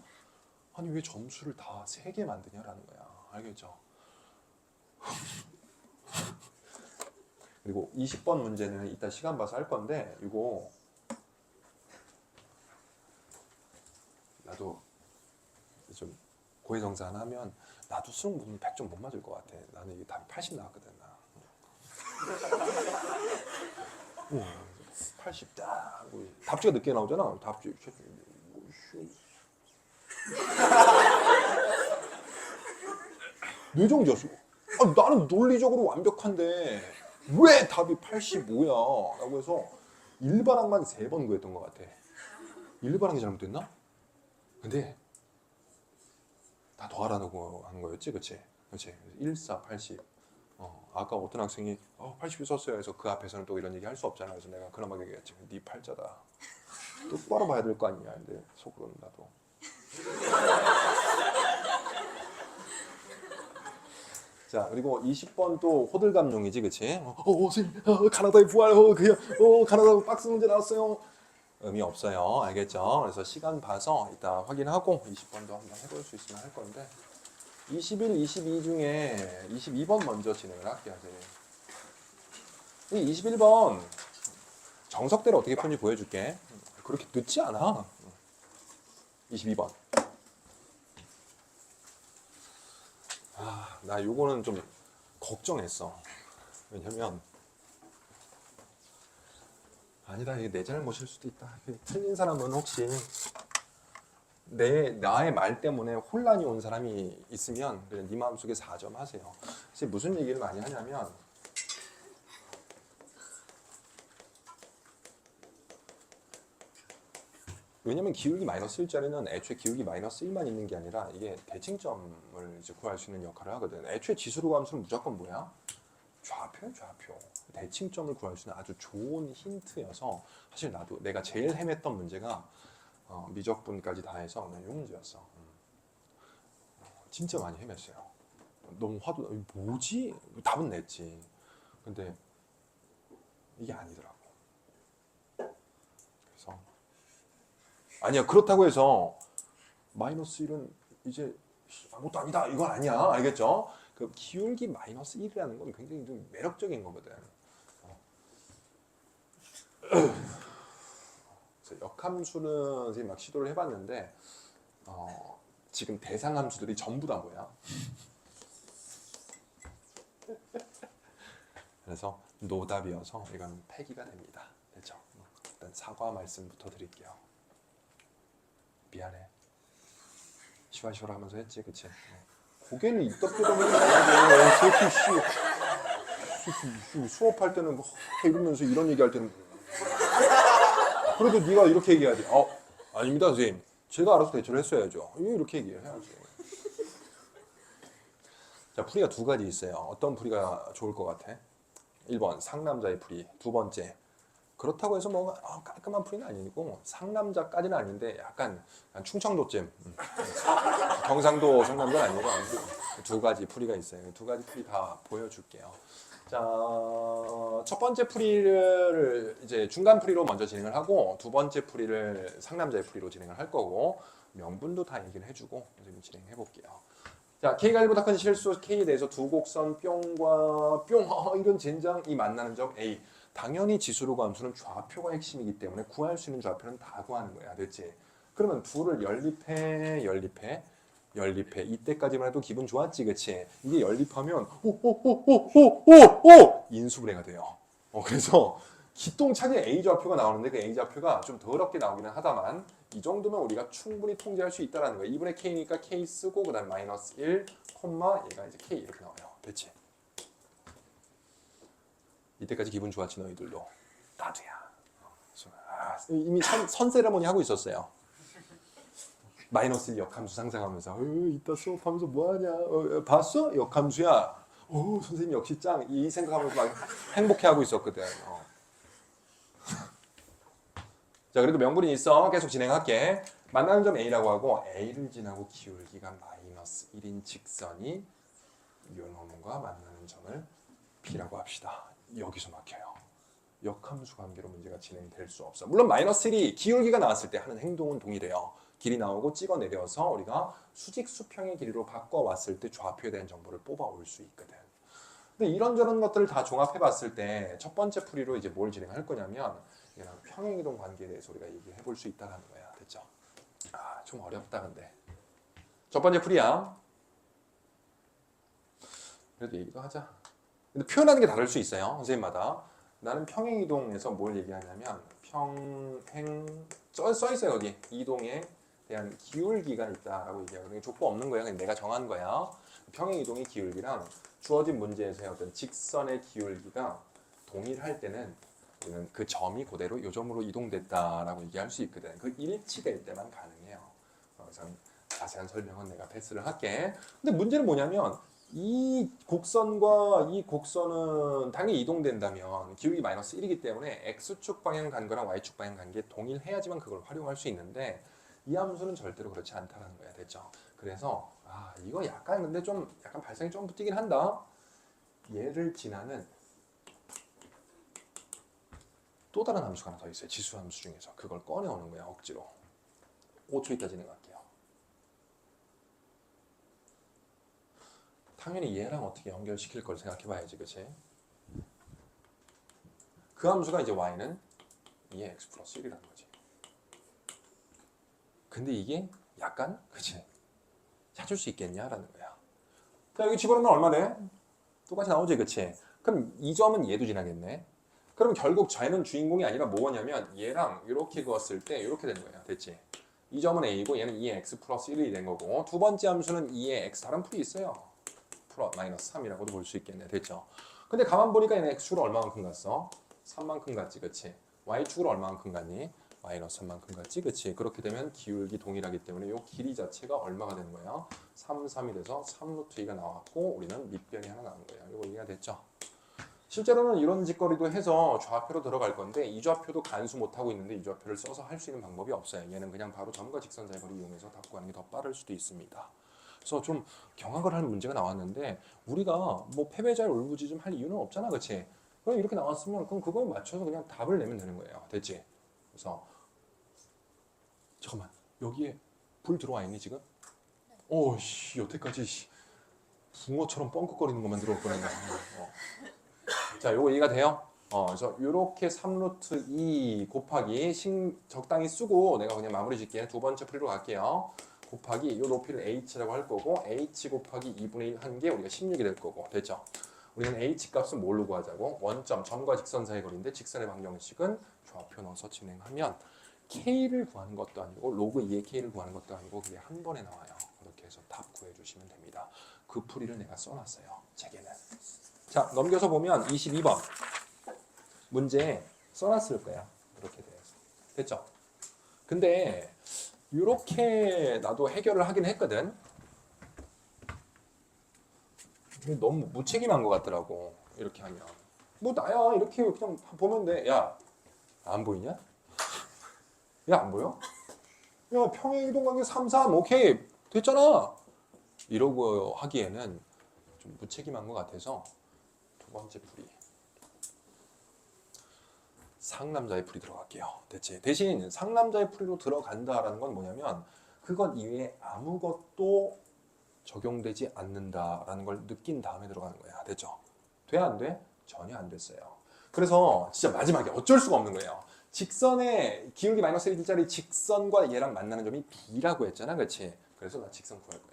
아니 왜 점수를 다 3개 만드냐라는 거야. 알겠죠? 그리고 20번 문제는 이따 시간 봐서 할 건데 이거 나도 좀 고해성사한 하면 나도 수능 보면 100점 못 맞을 것 같아. 나는 이게 답이 80 나왔거든. 나. 80 딱. 답지가 늦게 나오잖아. 답지. 뇌정지였어. 나는 논리적으로 완벽한데 왜 답이 85야? 라고 해서 일반항만 3번 구했던 것 같아. 일반항이 잘못됐나? 근데 다 더하라고 하는 거였지, 그치? 그치? 1, 4, 80. 아까 어떤 학생이 80이 썼어요. 그래서 그 앞에서는 또 이런 얘기 할 수 없잖아. 그래서 내가 그나마 얘기했지. 네 팔자다. 똑바로 봐야 될 거 아니냐. 근데 속으로는 나도. 자, 그리고 20번 또 호들갑용이지, 그치? 선생님, 가나다의 부활, 가나다 박스 문제 나왔어요. 의미 없어요. 알겠죠? 그래서 시간 봐서 이따 확인하고 20번도 한번 해볼 수 있으면 할 건데 21, 22 중에 22번 먼저 진행을 할게요. 이 21번 정석대로 어떻게 푸는지 보여줄게. 그렇게 늦지 않아. 22번. 나 요거는 좀 걱정했어. 왜냐면 아니다, 이게 내 잘못일 수도 있다. 틀린 사람은 혹시 나의 말 때문에 혼란이 온 사람이 있으면 그냥 네 마음속에 4점 하세요. 사실 무슨 얘기를 많이 하냐면 왜냐면 기울기 마이너스 1짜리는 애초에 기울기 마이너스 1만 있는 게 아니라 이게 대칭점을 이제 구할 수 있는 역할을 하거든. 애초에 지수로 함수는 무조건 뭐야? 좌표야, 좌표. 대칭점을 구할 수 있는 아주 좋은 힌트여서 사실 나도 내가 제일 헤맸던 문제가 미적분까지 다 해서 그냥 이 문제였어. 진짜 많이 헤맸어요. 너무 화도 뭐지? 답은 냈지. 근데 이게 아니더라고. 그래서 아니야, 그렇다고 해서 마이너스 1은 이제 아무것도 아니다 이건 아니야. 알겠죠? 그 기울기 마이너스 1이라는 건 굉장히 좀 매력적인 거거든. 그래서 역함수는 선생님 막 시도를 해봤는데 지금 대상 함수들이 전부 다 뭐야? 그래서 노답이어서 이건 폐기가 됩니다. 됐죠? 일단 사과 말씀부터 드릴게요. 미안해. 시와시와라 하면서 했지, 그치? 고개를 입덕대더니 새끼 수업할 때는 뭐 이러면서 이런 얘기할 때는 그래도 네가 이렇게 얘기해야지. 아닙니다 선생님. 제가 알아서 대처를 했어야죠. 이렇게 얘기해야지. 자, 풀이가 두 가지 있어요. 어떤 풀이가 좋을 것 같아? 1번 상남자의 풀이, 두 번째 그렇다고 해서 뭐 깔끔한 풀이는 아니고 상남자까지는 아닌데 약간 충청도쯤 경상도 상남자는 아니고 두 가지 풀이가 있어요. 두 가지 풀이 다 보여줄게요. 자, 첫 번째 풀이를 이제 중간 풀이로 먼저 진행을 하고 두 번째 풀이를 상남자의 풀이로 진행을 할 거고 명분도 다 얘기를 해주고 지금 진행해 볼게요. 자, K가 1보다 큰 실수 K에 대해서 두 곡선 뿅과 뿅 이런 젠장이 만나는 점 A. 당연히 지수로 함수는 좌표가 핵심이기 때문에 구할 수 있는 좌표는 다 구하는 거야. 됐지? 그러면 둘을 연립해. 이때까지만 해도 기분 좋았지, 그치? 이게 연립하면 오 인수분해가 돼요. 그래서 기똥차게 A 좌표가 나오는데 그 A 좌표가 좀 더럽게 나오기는 하다만 이 정도면 우리가 충분히 통제할 수 있다는 거예요. 2분의 K니까 K 쓰고 그다음 마이너스 1, 얘가 이제 K 이렇게 나와요. 됐지? 이때까지 기분 좋았지 너희들도. 나도야. 이미 선 세레모니 하고 있었어요. 마이너스 1 역함수 상상하면서 이따 수업하면서 뭐하냐 봤어? 역함수야. 선생님 역시 짱. 이 생각하면서 막 행복해하고 있었거든. 자, 그래도 명분이 있어. 계속 진행할게. 만나는 점 A라고 하고 A를 지나고 기울기가 마이너스 1인 직선이 요 놈과 만나는 점을 B라고 합시다. 여기서 막혀요. 역함수 관계로 문제가 진행될 수 없어. 물론 마이너스 1이 기울기가 나왔을 때 하는 행동은 동일해요. 길이 나오고 찍어 내려서 우리가 수직 수평의 길이로 바꿔왔을 때 좌표에 대한 정보를 뽑아올 수 있거든. 근데 이런저런 것들을 다 종합해 봤을 때 첫 번째 풀이로 이제 뭘 진행할 거냐면 평행이동 관계에 대해서 우리가 얘기해 볼 수 있다는 거야. 됐죠? 좀 어렵다 근데. 첫 번째 풀이야. 그래도 얘기도 하자. 근데 표현하는 게 다를 수 있어요. 선생님마다. 나는 평행이동에서 뭘 얘기하냐면 평행 써 있어요. 여기 이동에 대한 기울기가 있다라고 얘기하거든요. 족보 없는 거야. 그냥 내가 정한 거야. 평행이동의 기울기랑 주어진 문제에서의 어떤 직선의 기울기가 동일할 때는 우리는 그 점이 그대로 이 점으로 이동됐다라고 얘기할 수 있거든. 그 일치될 때만 가능해요. 그래서 자세한 설명은 내가 패스를 할게. 근데 문제는 뭐냐면 이 곡선과 이 곡선은 당연히 이동된다면 기울기 마이너스 1이기 때문에 X축 방향 간거랑 Y축 방향 간게 동일해야지만 그걸 활용할 수 있는데 이 함수는 절대로 그렇지 않다는 거야. 됐죠? 그래서 이거 약간 근데 좀 약간 발상이 좀 붙이긴 한다. 얘를 지나는 또 다른 함수가 하나 더 있어요. 지수 함수 중에서 그걸 꺼내오는 거야. 억지로. 5초 있다 진행할게요. 당연히 얘랑 어떻게 연결시킬 걸 생각해 봐야지. 그치? 그 함수가 이제 y는 2x 플러스 1이라는 거지. 근데 이게 약간 그치? 찾을 수 있겠냐라는 거야. 자, 여기 집어넣으면 얼마 돼? 똑같이 나오지. 그치? 그럼 이 점은 얘도 지나겠네. 그럼 결국 쟤는 주인공이 아니라 뭐냐면 얘랑 이렇게 그었을 때 이렇게 되는 거야. 됐지? 이 점은 a고 얘는 2x 플러스 1이 된 거고 두 번째 함수는 2의 x 다른 풀이 있어요. 마이너스 3이라고도 볼 수 있겠네. 됐죠? 근데 가만 보니까 얘는 x축으로 얼마만큼 갔어? 3만큼 갔지. 그치? y축으로 얼마만큼 갔니? 마이너스 3만큼 갔지. 그치? 그렇게 되면 기울기 동일하기 때문에 이 길이 자체가 얼마가 되는 거야? 3, 3이 돼서 3루트 2가 나왔고 우리는 밑변이 하나 나온 거야. 이거 이해가 됐죠? 실제로는 이런 짓거리도 해서 좌표로 들어갈 건데 이 좌표도 간수 못하고 있는데 이 좌표를 써서 할 수 있는 방법이 없어요. 얘는 그냥 바로 점과 직선 사이거리 이용해서 답 구하는 게 더 빠를 수도 있습니다. 그래서 좀 경악을 하는 문제가 나왔는데 우리가 뭐 패배자를 울부짖음 할 이유는 없잖아. 그치? 그럼 이렇게 나왔으면 그럼 그거에 맞춰서 그냥 답을 내면 되는 거예요. 됐지? 그래서 잠깐만 여기에 불 들어와 있니 지금? 오씨 여태까지 붕어처럼 뻥긋거리는 것만 들어올 뻔했네. 자, 요거 이해가 돼요? 그래서 요렇게 3루트 2 곱하기 적당히 쓰고 내가 그냥 마무리 짓게 두 번째 풀이로 갈게요. 곱하기 요 높이를 h라고 할 거고 h 곱하기 2분의 1 한 게 우리가 16이 될 거고 됐죠? 우리는 h 값은 뭘로 구하자고? 원점, 점과 직선 사이 거리인데 직선의 방정식은 좌표 넣어서 진행하면 k를 구하는 것도 아니고 로그 2의 k를 구하는 것도 아니고 그게 한 번에 나와요. 그렇게 해서 답 구해주시면 됩니다. 그 풀이를 내가 써놨어요. 제게는. 자, 넘겨서 보면 22번 문제 써놨을 거야. 이렇게 돼서. 됐죠? 근데 이렇게 나도 해결을 하긴 했거든. 너무 무책임한 것 같더라고. 이렇게 하면. 뭐 나야 이렇게 그냥 보면 돼. 야, 안 보이냐? 야, 안 보여? 야, 평행이동관계 3, 3 오케이 됐잖아. 이러고 하기에는 좀 무책임한 것 같아서 두 번째 풀이 상남자의 풀이 들어갈게요. 대신 상남자의 풀이로 들어간다라는 건 뭐냐면 그것 이외에 아무것도 적용되지 않는다라는 걸 느낀 다음에 들어가는 거야. 됐죠? 돼? 안 돼? 전혀 안 됐어요. 그래서 진짜 마지막에 어쩔 수가 없는 거예요. 직선의 기울기 마이너스 1짜리 직선과 얘랑 만나는 점이 B라고 했잖아. 그렇지? 그래서 나 직선 구할 거예요.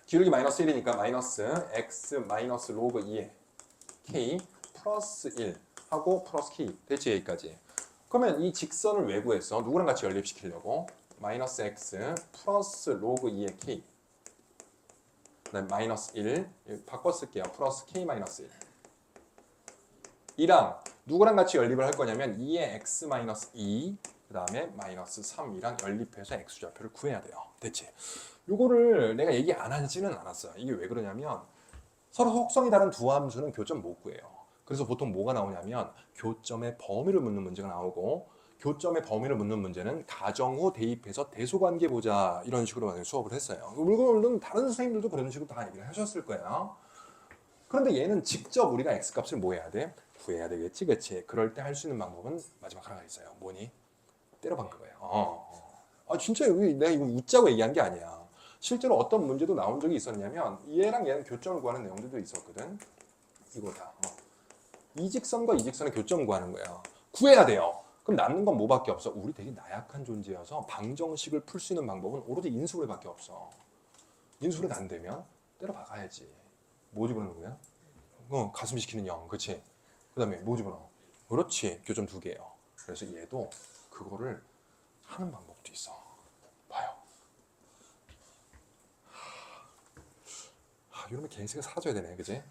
기울기 마이너스 1이니까 마이너스 x 마이너스 로그 2에 k 플러스 1 하고 플러스 k 대체 여기까지. 그러면 이 직선을 왜 구했어? 누구랑 같이 연립시키려고? 마이너스 x 플러스 로그 2의 k 그다음에 마이너스 1 바꿔 쓸게요. 플러스 k 마이너스 1 이랑 누구랑 같이 연립을 할 거냐면 2의 x 마이너스 2 그 다음에 마이너스 3이랑 연립해서 x좌표를 구해야 돼요. 대체 요거를 내가 얘기 안 하지는 않았어요. 이게 왜 그러냐면 서로 속성이 다른 두 함수는 교점 못 구해요. 그래서 보통 뭐가 나오냐면 교점의 범위를 묻는 문제가 나오고 교점의 범위를 묻는 문제는 가정 후 대입해서 대소관계 보자 이런 식으로 만약에 수업을 했어요. 물론 다른 선생님들도 그런 식으로 다 얘기를 하셨을 거예요. 그런데 얘는 직접 우리가 x값을 뭐 해야 돼? 구해야 되겠지, 그치? 그럴 때 할 수 있는 방법은 마지막 하나가 있어요. 뭐니? 때려박는 거예요. 아 진짜 내가 이거 웃자고 얘기한 게 아니야. 실제로 어떤 문제도 나온 적이 있었냐면 얘랑 얘는 교점을 구하는 내용들도 있었거든. 이거다. 이 직선과 이 직선의 교점을 구하는 거야. 구해야 돼요. 그럼 남는 건 뭐밖에 없어? 우리 되게 나약한 존재여서 방정식을 풀 수 있는 방법은 오로지 인수분해밖에 없어. 인수분해가 안 되면 때려 박아야지. 뭐 집어넣는 거야? 가슴 시키는 0, 그치? 그 다음에 뭐 집어넣어? 그렇지, 교점 2개예요. 그래서 얘도 그거를 하는 방법도 있어. 봐요. 이러면 개인세가 사라져야 되네, 그치?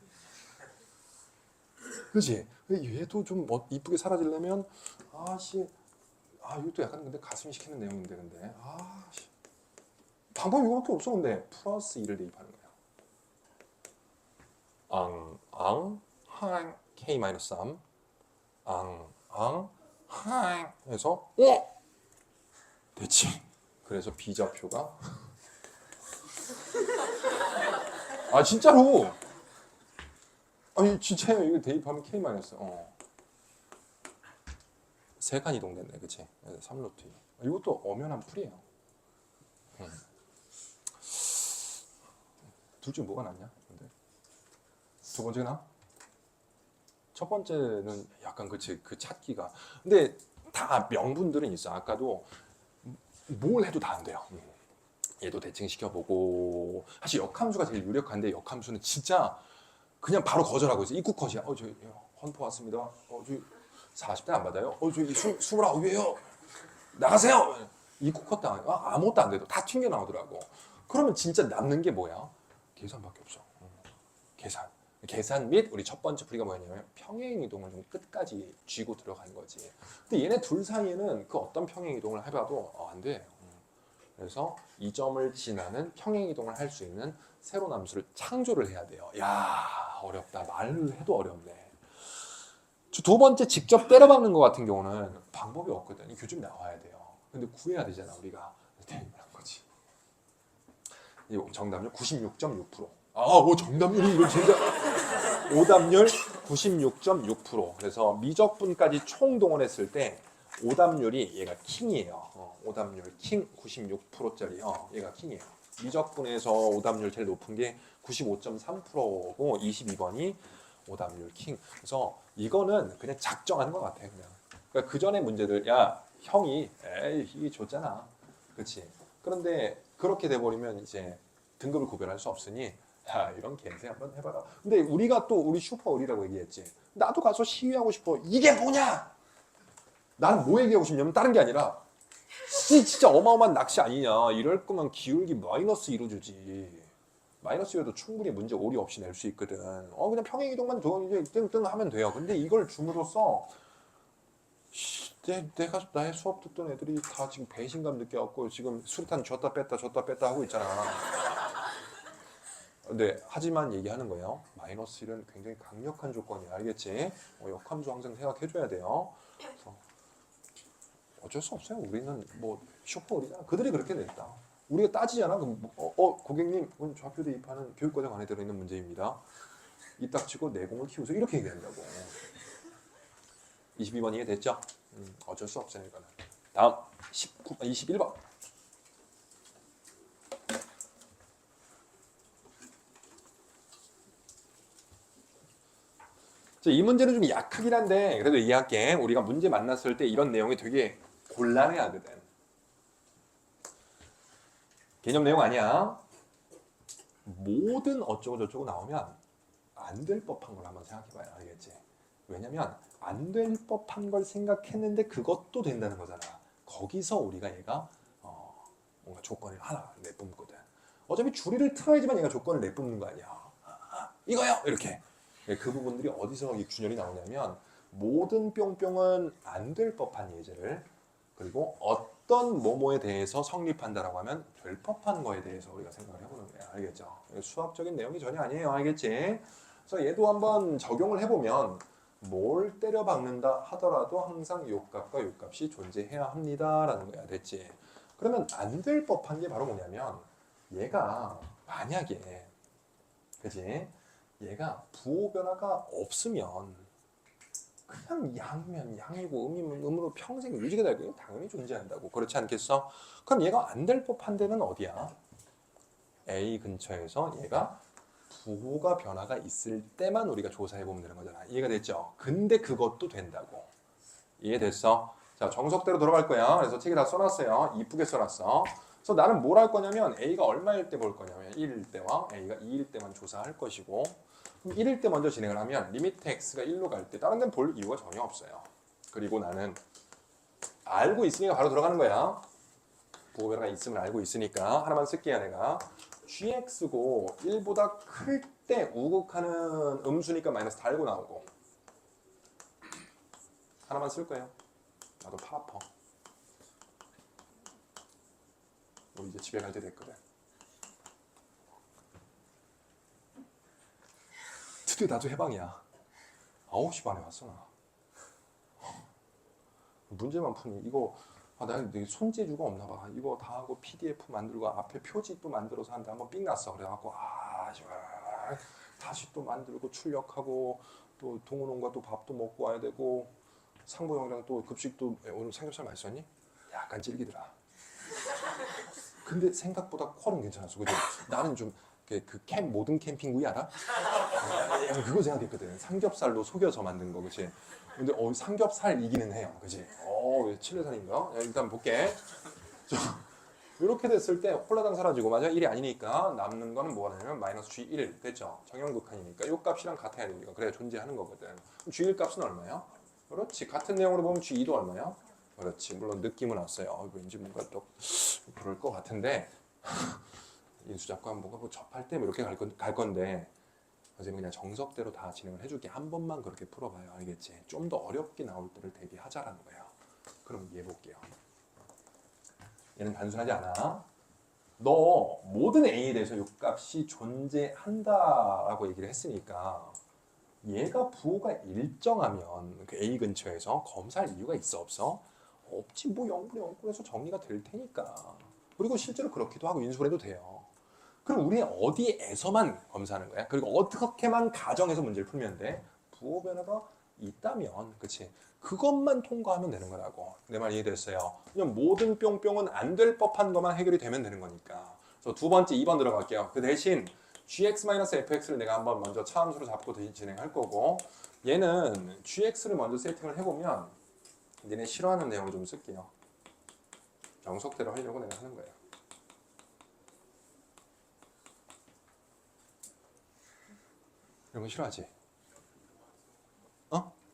그치? 얘도 좀 이쁘게 사라지려면 이것도 약간 근데 가슴이 시키는 내용인데 근데 방법이 이거밖에 없어. 근데 플러스 2를 대입하는 거야. 항 k-3 항 해서 됐지. 그래서 B좌표가 진짜로 진짜요. 이거 대입하면 k 세 칸 이동됐네, 그치? 3루트. 이것도 엄연한 풀이에요. 둘 중 뭐가 낫냐? 근데 두 번째가 나? 첫 번째는 약간 그치, 그 찾기가. 근데 다 명분들은 있어. 아까도 뭘 해도 다 안 돼요. 얘도 대칭 시켜보고 사실 역함수가 제일 유력한데 역함수는 진짜 그냥 바로 거절하고 있어. 입구 컷이야. 저 헌포 왔습니다. 저 40대 안 받아요? 저 29이에요. 나가세요. 입구 컷도 안 해요. 아무것도 안 돼도 다 튕겨 나오더라고. 그러면 진짜 남는 게 뭐야? 계산밖에 없어. 계산 및 우리 첫 번째 풀이가 뭐였냐면 평행이동을 좀 끝까지 쥐고 들어가는 거지. 근데 얘네 둘 사이에는 그 어떤 평행이동을 해봐도 안 돼. 그래서 이 점을 지나는 평행이동을 할 수 있는 새로운 함수를 창조를 해야 돼요. 야, 어렵다. 말을 해도 어렵네. 두 번째 직접 때려박는 것 같은 경우는 방법이 없거든. 이 교점이 나와야 돼요. 근데 구해야 되잖아, 우리가. 대입을 한 거지. 이 정답률 96.6%. 정답률이 이거 진짜. 오답률 96.6%. 그래서 미적분까지 총 동원했을 때 오답률이 얘가 킹이에요. 오답률 킹 96%짜리. 얘가 킹이에요. 미적분에서 오답률 제일 높은 게 95.3%고 22번이 오답률 킹. 그래서 이거는 그냥 작정하는 것 같아. 그러니까 그 전에 문제들 형이 이게 줬잖아. 그렇지. 그런데 그렇게 돼버리면 이제 등급을 구별할 수 없으니 이런 개새 한번 해봐라. 근데 우리가 또 우리 슈퍼의리라고 얘기했지. 나도 가서 시위하고 싶어. 이게 뭐냐? 나는 뭐 얘기하고 싶냐면 다른 게 아니라 진짜 어마어마한 낚시 아니냐. 이럴 거면 기울기 마이너스 2로 주지. 마이너스 2여도 충분히 문제 오류 없이 낼 수 있거든. 그냥 평행이동만 이제 뜬 하면 돼요. 근데 이걸 줌으로써 내가 나의 수업 듣던 애들이 다 지금 배신감 느껴갖고 지금 수류탄 줬다 뺐다 하고 있잖아. 근데 하지만 얘기하는 거예요. 마이너스 1은 굉장히 강력한 조건이야. 알겠지? 역함수 항상 생각해줘야 돼요. 그래서 어쩔 수 없어요. 우리는 뭐 쇼퍼리잖아. 그들이 그렇게 냈다. 우리가 따지잖아. 그럼 고객님, 오늘 좌표 대입하는 교육과정 안에 들어있는 문제입니다. 이 딱 치고 내공을 키우세요. 이렇게 얘기한다고. 22번 이해됐죠? 어쩔 수 없어요. 이거는. 다음 21번. 이 문제는 좀 약하긴 한데 그래도 이해할게. 우리가 문제 만났을 때 이런 내용이 되게 곤란해하거든. 개념 내용 아니야. 모든 어쩌고 저쩌고 나오면 안 될 법한 걸 한번 생각해봐요. 알겠지? 왜냐면 안 될 법한 걸 생각했는데 그것도 된다는 거잖아. 거기서 우리가 얘가 뭔가 조건을 하나 내뿜거든. 어차피 줄이를 틀어야지만 얘가 조건을 내뿜는 거 아니야. 이거요! 이렇게. 그 부분들이 어디서 이 균열이 나오냐면 모든 뿅뿅은 안 될 법한 예제를 그리고 어떤 뭐뭐에 대해서 성립한다라고 하면 될 법한 거에 대해서 우리가 생각을 해보는 거야. 알겠죠? 수학적인 내용이 전혀 아니에요. 알겠지? 그래서 얘도 한번 적용을 해보면 뭘 때려 박는다 하더라도 항상 요값과 요값이 존재해야 합니다라는 거야. 됐지? 그러면 안 될 법한 게 바로 뭐냐면 얘가 만약에 그지? 얘가 부호 변화가 없으면 그냥 양이면 양이고 음이면 음으로 평생 유지가 되고 당연히 존재한다고. 그렇지 않겠어? 그럼 얘가 안 될 법한 데는 어디야? A 근처에서 얘가 부호가 변화가 있을 때만 우리가 조사해보면 되는 거잖아. 이해가 됐죠? 근데 그것도 된다고. 이해됐어? 자, 정석대로 들어갈 거야. 그래서 책에 다 써놨어요. 이쁘게 써놨어. 그래서 나는 뭘 할 거냐면 A가 얼마일 때 볼 거냐면 1일 때와 A가 2일 때만 조사할 것이고 그럼 1일 때 먼저 진행을 하면 리미트 x가 1로 갈 때 다른 데는 볼 이유가 전혀 없어요. 그리고 나는 알고 있으니까 바로 들어가는 거야. 부호 변화가 있음을 알고 있으니까 하나만 쓸게요. 내가 gx고 1보다 클 때 우극하는 음수니까 마이너스 달고 나오고 하나만 쓸 거예요. 나도 팔 아파. 우리 이제 집에 갈 때 됐거든. 드디어 나도 해방이야. 9시 반에 왔어 나. 문제만 푸니 이거 나 손재주가 없나 봐. 이거 다 하고 PDF 만들고 앞에 표지도 만들어서 하는데 한번 삥 났어. 그래갖고 다시 또 만들고 출력하고 또 동훈원과 또 밥도 먹고 와야 되고 상보형이랑 또 급식도 오늘 삼겹살 맛있었니? 약간 질기더라. 근데 생각보다 퀄은 괜찮았어. 그죠? 나는 좀 모든 캠핑구이 알아? 그거 생각했거든. 삼겹살로 속여서 만든 거, 그치? 근데 삼겹살이기는 해요, 그치? 칠레산인가? 일단 볼게. 이렇게 됐을 때 홀라당 사라지고 맞아? 1이 아니니까 남는 거는 뭐가 되냐면 마이너스 G1 됐죠? 정형극한이니까 이 값이랑 같아야 되니까 그래야 존재하는 거거든. 그럼 G1 값은 얼마야? 그렇지. 같은 내용으로 보면 G2도 얼마야? 그렇지. 물론 느낌은 왔어요. 왠지 뭔가 또 그럴 것 같은데 인수작과 뭔가 뭐 접할 때 이렇게 갈 건데 선생님 그냥 정석대로 다 진행을 해줄게. 한 번만 그렇게 풀어봐요. 알겠지? 좀 더 어렵게 나올 때를 대비하자라는 거예요. 그럼 이해해 볼게요. 얘는 단순하지 않아. 너 모든 A에 대해서 이 값이 존재한다라고 얘기를 했으니까 얘가 부호가 일정하면 그 A 근처에서 검사할 이유가 있어 없어? 없지. 뭐 0분의 0분에서 정리가 될 테니까. 그리고 실제로 그렇기도 하고 인수분해도 돼요. 그럼 우리는 어디에서만 검사하는 거야? 그리고 어떻게만 가정해서 문제를 풀면 돼? 부호 변화가 있다면, 그치? 그것만 통과하면 되는 거라고. 내 말 이해됐어요? 그냥 모든 뿅뿅은 안 될 법한 것만 해결이 되면 되는 거니까. 그래서 두 번째 2번 들어갈게요. 그 대신 gx-fx를 내가 한번 먼저 차함수로 잡고 진행할 거고 얘는 gx를 먼저 세팅을 해보면 니네 싫어하는 내용을 좀 쓸게요. 정석대로 하려고 내가 하는 거예요. 이런 거 싫어하지?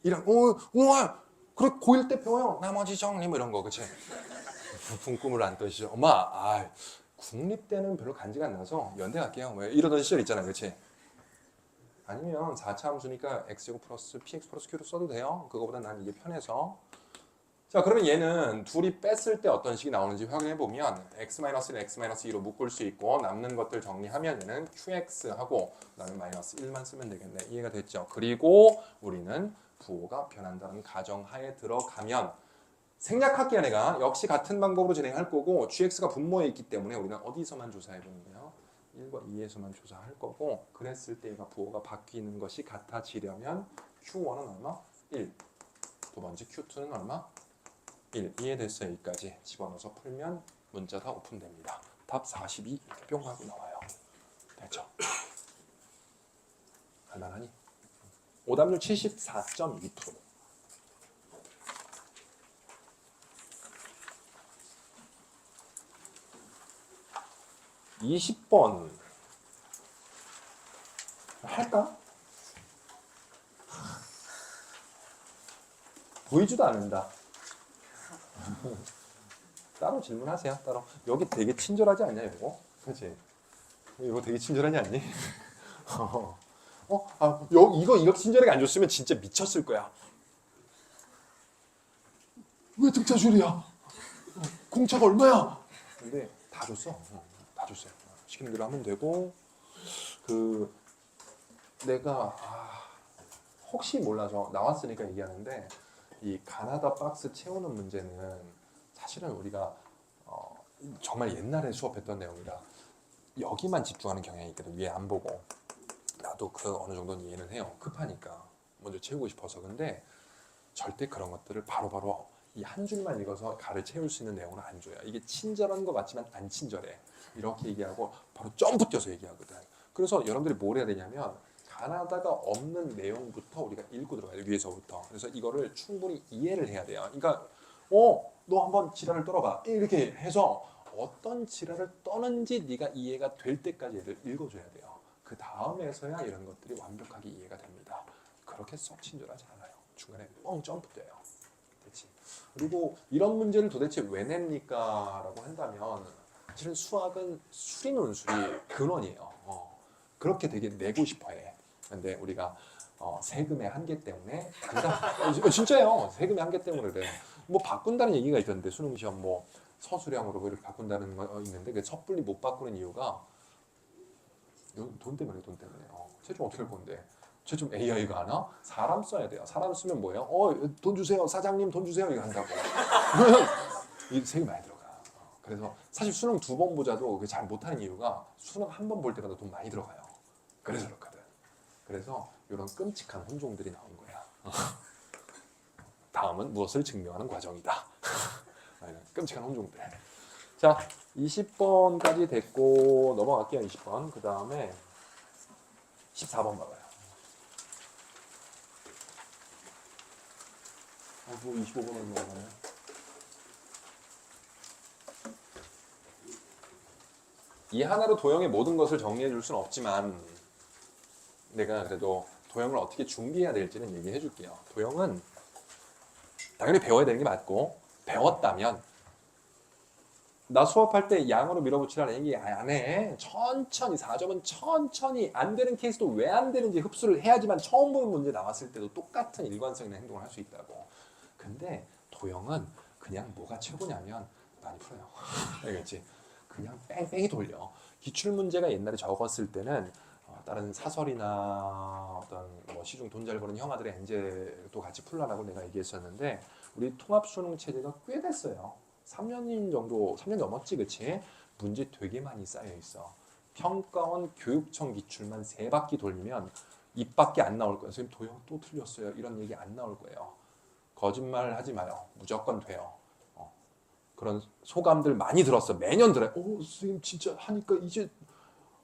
이런 우와 그래 고1 때 배워요. 나머지 정리 뭐 이런 거 그치? 부푼 꿈을 안 떠시죠. 엄마 국립 때는 별로 간지가 안 나서 연대 갈게요. 뭐 이러던 시절 있잖아 그치? 아니면 4차 함수니까 x제곱 플러스 px 플러스 q로 써도 돼요. 그거보다 난 이게 편해서 자, 그러면 얘는 둘이 뺐을 때 어떤 식이 나오는지 확인해 보면 x-1을 x-2로 묶을 수 있고 남는 것들 정리하면 얘는 qx하고 그다음에 마이너스 1만 쓰면 되겠네. 이해가 됐죠? 그리고 우리는 부호가 변한다는 가정하에 들어가면 생략할게요. 내가 역시 같은 방법으로 진행할 거고 gx가 분모에 있기 때문에 우리는 어디서만 조사해 보는 거예요? 1과 2에서만 조사할 거고 그랬을 때 얘가 부호가 바뀌는 것이 같아지려면 q1은 얼마? 1. 두 번째 q2는 얼마? 1. 이해됐어요? 여기까지 집어넣어서 풀면 문자 다 오픈됩니다. 답 42 이렇게 뿅 하고 나와요. 됐죠? 할만하니? 오답률 74.2%. 20번 할까? 보이지도 않는다. 따로 질문하세요. 따로. 여기 되게 친절하지 않냐 이거? 그렇지? 이거 되게 친절하지 않니? 이거 친절하게 안 줬으면 진짜 미쳤을 거야. 왜 등차줄이야? 공차가 얼마야? 근데 다 줬어. 다 줬어요. 시키는 대로 하면 되고 내가 혹시 몰라서 나왔으니까 얘기하는데 이 가나다 박스 채우는 문제는 사실은 우리가 정말 옛날에 수업했던 내용이라 여기만 집중하는 경향이 있거든. 위에 안 보고. 나도 그 어느 정도는 이해는 해요. 급하니까 먼저 채우고 싶어서. 근데 절대 그런 것들을 바로바로 이 한 줄만 읽어서 가를 채울 수 있는 내용은 안 줘요. 이게 친절한 거 맞지만 안 친절해. 이렇게 얘기하고 바로 점프 뛰어서 얘기하거든. 그래서 여러분들이 뭘 해야 되냐면 가나다가 없는 내용부터 우리가 읽고 들어가야 돼. 위에서부터. 그래서 이거를 충분히 이해를 해야 돼요. 그러니까 너 한번 지랄을 떨어봐. 이렇게 해서 어떤 지랄을 떠는지 네가 이해가 될 때까지 얘를 읽어줘야 돼요. 그 다음에서야 이런 것들이 완벽하게 이해가 됩니다. 그렇게 썩 친절하지 않아요. 중간에 뻥 점프 돼요. 그렇지. 그리고 이런 문제를 도대체 왜 냅니까? 라고 한다면 사실은 수학은 수리 논술이 근원이에요. 그렇게 되게 내고 싶어 해. 근데 우리가 세금의 한계 때문에 진짜요. 세금의 한계 때문에 그래. 뭐 바꾼다는 얘기가 있던데 수능 시험 뭐 서술형으로 이렇게 바꾼다는 거 있는데 그 섣불리 못 바꾸는 이유가 돈 때문에 돈 때문에. 최종 어떻게 할 건데? 최종 AI가 하나? 사람 써야 돼요. 사람 쓰면 뭐예요? 돈 주세요. 사장님 돈 주세요. 이거 한다고. 그러면 이 세금 많이 들어가. 그래서 사실 수능 2번 보자도 잘 못하는 이유가 수능 한 번 볼 때마다 돈 많이 들어가요. 그래서 그렇거든. 그래서 이런 끔찍한 혼종들이 나온 거야. 다음은 무엇을 증명하는 과정이다. 끔찍한 혼종들. 자, 20번까지 됐고 넘어갈게요. 20번. 그 다음에 14번 봐봐요. 뭐 25번은 넘어가네. 이 하나로 도형의 모든 것을 정리해 줄 수는 없지만 내가 그래도 도형을 어떻게 준비해야 될지는 얘기해 줄게요. 도형은 당연히 배워야 되는 게 맞고 배웠다면 나 수업할 때 양으로 밀어붙이라는 얘기 안 해. 천천히 4점은 천천히 안 되는 케이스도 왜 안 되는지 흡수를 해야지만 처음 보는 문제 나왔을 때도 똑같은 일관성 있는 행동을 할 수 있다고. 근데 도형은 그냥 뭐가 최고냐면 많이 풀어요. 알겠지? 그냥 뺑뺑이 돌려. 기출문제가 옛날에 적었을 때는 다른 사설이나 어떤 뭐 시중 돈 잘 버는 형아들의 엔제도 같이 풀라라고 내가 얘기했었는데 우리 통합수능 체제가 꽤 됐어요. 3년 정도, 3년 넘었지, 그치? 문제 되게 많이 쌓여 있어. 평가원 교육청 기출만 3바퀴 돌리면 입밖에 안 나올 거예요. 선생님 도형 또 틀렸어요. 이런 얘기 안 나올 거예요. 거짓말 하지 마요. 무조건 돼요. 그런 소감들 많이 들었어. 매년 들어요. 선생님 진짜 하니까 이제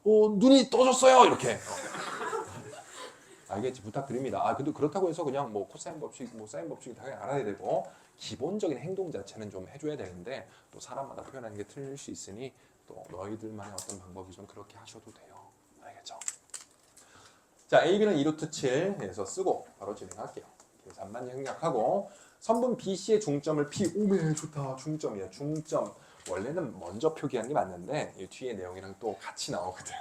눈이 떠졌어요. 이렇게. 알겠지? 부탁드립니다. 근데 그렇다고 해서 그냥 뭐 코사인 법칙, 뭐 사인 법칙 당연히 알아야 되고 기본적인 행동 자체는 좀 해줘야 되는데 또 사람마다 표현하는 게 틀릴 수 있으니 또 너희들만의 어떤 방법이 좀 그렇게 하셔도 돼요. 알겠죠? 자, A, B는 2루트 7에서 쓰고 바로 진행할게요. 계산만 생략하고 선분 BC의 중점을 P, 오메 좋다. 중점이야. 중점. 원래는 먼저 표기하는 게 맞는데 이 뒤에 내용이랑 또 같이 나오거든.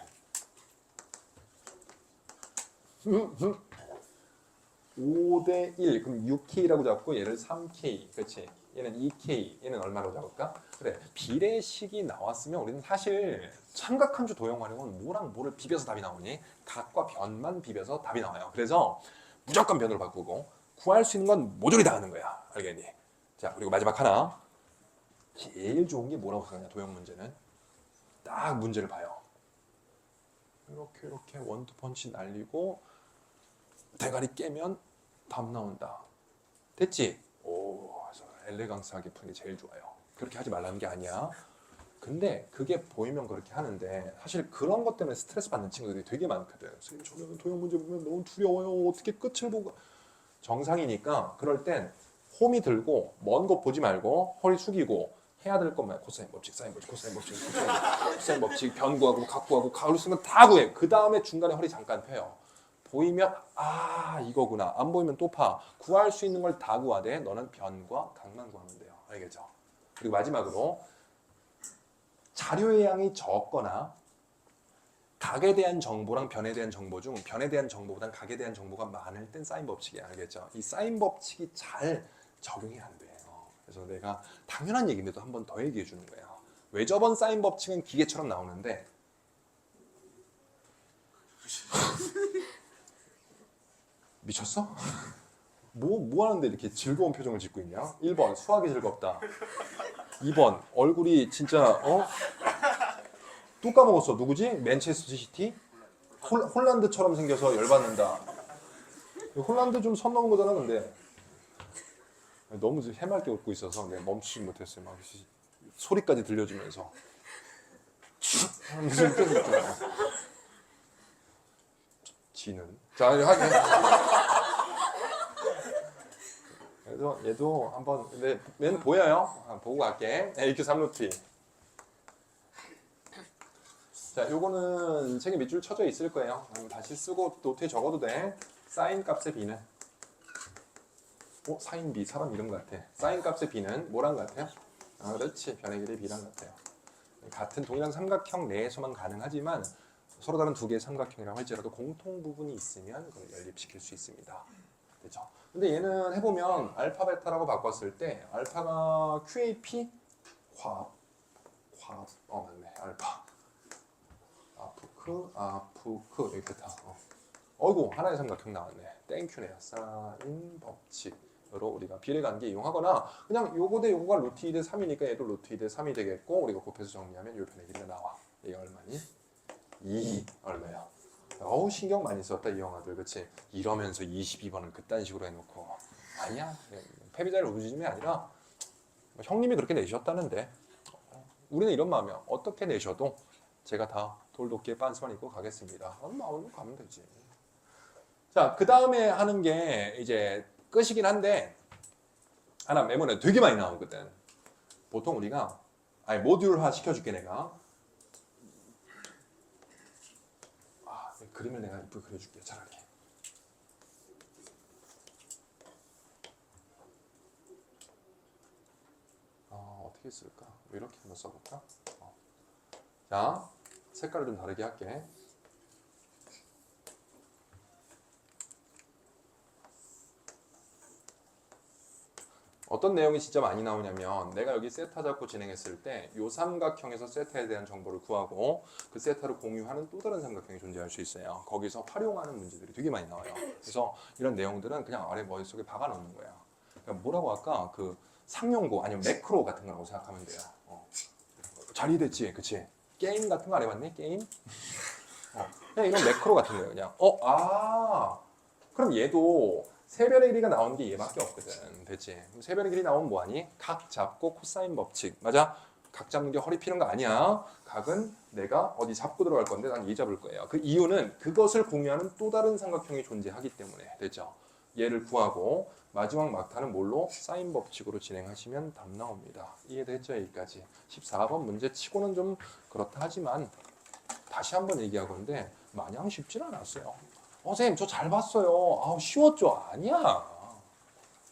5대 1, 그럼 6K라고 잡고 얘를 3K, 그렇지? 얘는 2K, 얘는 얼마로 잡을까? 그래, 비례식이 나왔으면 우리는 사실 삼각함수 도형하려면 뭐랑 뭐를 비벼서 답이 나오니? 각과 변만 비벼서 답이 나와요. 그래서 무조건 변으로 바꾸고 구할 수 있는 건 모조리 다 하는 거야. 알겠니? 자, 그리고 마지막 하나. 제일 좋은 게 뭐라고 생각하냐, 도형 문제는. 딱 문제를 봐요. 이렇게 원투펀치 날리고 대가리 깨면 답 나온다. 됐지? 오, 엘레강스하게 푸는 게 제일 좋아요. 그렇게 하지 말라는 게 아니야. 근데 그게 보이면 그렇게 하는데 사실 그런 것 때문에 스트레스 받는 친구들이 되게 많거든. 선생님, 저는 도형 문제 보면 너무 두려워요. 어떻게 끝을 보고. 정상이니까 그럴 땐 홈이 들고 먼 거 보지 말고 허리 숙이고 해야 될 것만 코사인 법칙, 사인 법칙, 코사인 법칙, 코사인 법칙, 변 구하고 각 구하고 가로 쓰는 건 다 구해. 그 다음에 중간에 허리 잠깐 펴요. 보이면 아 이거구나. 안 보이면 또 파. 구할 수 있는 걸 다 구하되 너는 변과 각만 구하면 돼요. 알겠죠? 그리고 마지막으로 자료의 양이 적거나 각에 대한 정보랑 변에 대한 정보 중 변에 대한 정보보단 각에 대한 정보가 많을 땐 사인 법칙이야. 알겠죠? 이 사인 법칙이 잘 적용이 안 돼요. 그래서 내가 당연한 얘기인데도 한 번 더 얘기해 주는 거예요. 외접원 사인 법칙은 기계처럼 나오는데 미쳤어? 뭐 하는데 이렇게 즐거운 표정을 짓고 있냐? 1번 수학이 즐겁다. 2번 얼굴이 진짜 또 까먹었어. 누구지? 맨체스터 시티? 홀란드처럼 생겨서 열받는다. 홀란드 좀 선 넘은 거잖아. 근데 너무 해맑게 웃고 있어서 내가 멈추지 못했어요. 막 소리까지 들려주면서 무슨 웃겨서 있잖아. 지는 자 하긴 그래서 얘도 한번 근데 얘는 보여요. 보고 갈게. AQ 3루트. 자, 요거는 책에 밑줄 쳐져 있을 거예요. 다시 쓰고 노트에 적어도 돼. 사인 값의 b는 사인 b 사람 이름 같아. 사인 값의 b는 뭐랑 같아요? 아, 그렇지. 변의 길이 b랑 같아요. 같은 동일한 삼각형 내에서만 가능하지만 서로 다른 두 개의 삼각형이라고 할지라도 공통 부분이 있으면 그걸 연립시킬 수 있습니다. 그렇죠? 근데 얘는 해보면 알파 베타라고 바꿨을 때 알파가 QAP 맞네. 알파 아프크 여기 베타. 어이구 하나의 삼각형 나왔네. 땡큐네요. 사인 법칙으로 우리가 비례관계 이용하거나 그냥 요거 대 요거가 루트 2 대 3이니까 얘도 루트 2 대 3이 되겠고 우리가 곱해서 정리하면 요 변의 길이가 나와. 얘가 얼마니? 2 얼마야? 어우 신경 많이 썼다 이 영화들. 그치? 이러면서 22번을 그딴 식으로 해놓고 아니야. 패배자를 우기심이 아니라 형님이 그렇게 내셨다는데 우리는 이런 마음이야. 어떻게 내셔도 제가 다 돌도끼에 빤스만 입고 가겠습니다. 마음으로 가면 되지. 자, 그 다음에 하는 게 이제 끝이긴 한데 하나 메모는 되게 많이 나오거든. 보통 우리가 모듈화 시켜줄게 내가. 그림을 내가 이쁘게 그려줄게 차라리. 어떻게 쓸까? 이렇게 한번 써볼까? 자, 색깔을 좀 다르게 할게. 어떤 내용이 진짜 많이 나오냐면 내가 여기 세타 잡고 진행했을 때 이 삼각형에서 세타에 대한 정보를 구하고 그 세타를 공유하는 또 다른 삼각형이 존재할 수 있어요. 거기서 활용하는 문제들이 되게 많이 나와요. 그래서 이런 내용들은 그냥 아래 머릿속에 박아 놓는 거야. 그러니까 뭐라고 할까? 그 상용고 아니면 매크로 같은 거라고 생각하면 돼요. 잘 이해됐지? 그치? 게임 같은 거 안 해봤니? 게임? 그냥 이런 매크로 같은 거예요. 그냥 그럼 얘도 세변의 길이가 나오는 게 얘밖에 없거든. 됐지? 그럼 세변의 길이 나오면 뭐하니? 각 잡고 코사인 법칙. 맞아? 각 잡는 게 허리 피는 거 아니야. 각은 내가 어디 잡고 들어갈 건데 난 이 잡을 거예요. 그 이유는 그것을 공유하는 또 다른 삼각형이 존재하기 때문에. 됐죠? 얘를 구하고 마지막 막타는 뭘로? 사인 법칙으로 진행하시면 답 나옵니다. 이해됐죠? 여기까지. 14번 문제 치고는 좀 그렇다 하지만 다시 한번 얘기하건데 마냥 쉽진 않았어요. 선생님 저 잘 봤어요. 쉬웠죠? 아니야.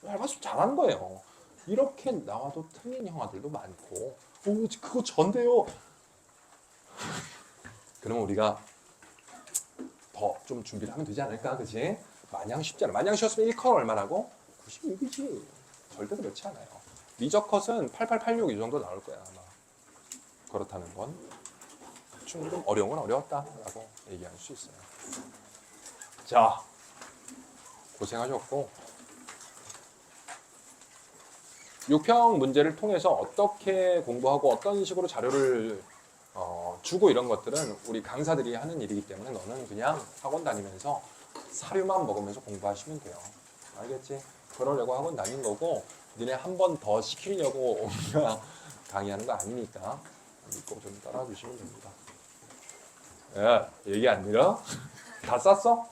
잘 봤으면 잘한 거예요. 이렇게 나와도 틀린 형아들도 많고 그거 전데요. 그러면 우리가 더 좀 준비를 하면 되지 않을까? 그치? 마냥 쉽지 않아. 마냥 쉬웠으면 1컷 얼마라고? 96이지. 절대 그렇지 않아요. 미적 컷은 8886 이 정도 나올 거야 아마. 그렇다는 건 충분히 좀 어려운 건 어려웠다라고 얘기할 수 있어요. 자, 고생하셨고 6평 문제를 통해서 어떻게 공부하고 어떤 식으로 자료를 주고 이런 것들은 우리 강사들이 하는 일이기 때문에 너는 그냥 학원 다니면서 사료만 먹으면서 공부하시면 돼요. 알겠지? 그러려고 학원 다닌 거고 니네 한 번 더 시키려고 우리가 강의하는 거 아니니까 믿고 좀 따라주시면 됩니다. 야, 얘기 안 들어? 다 쌌어?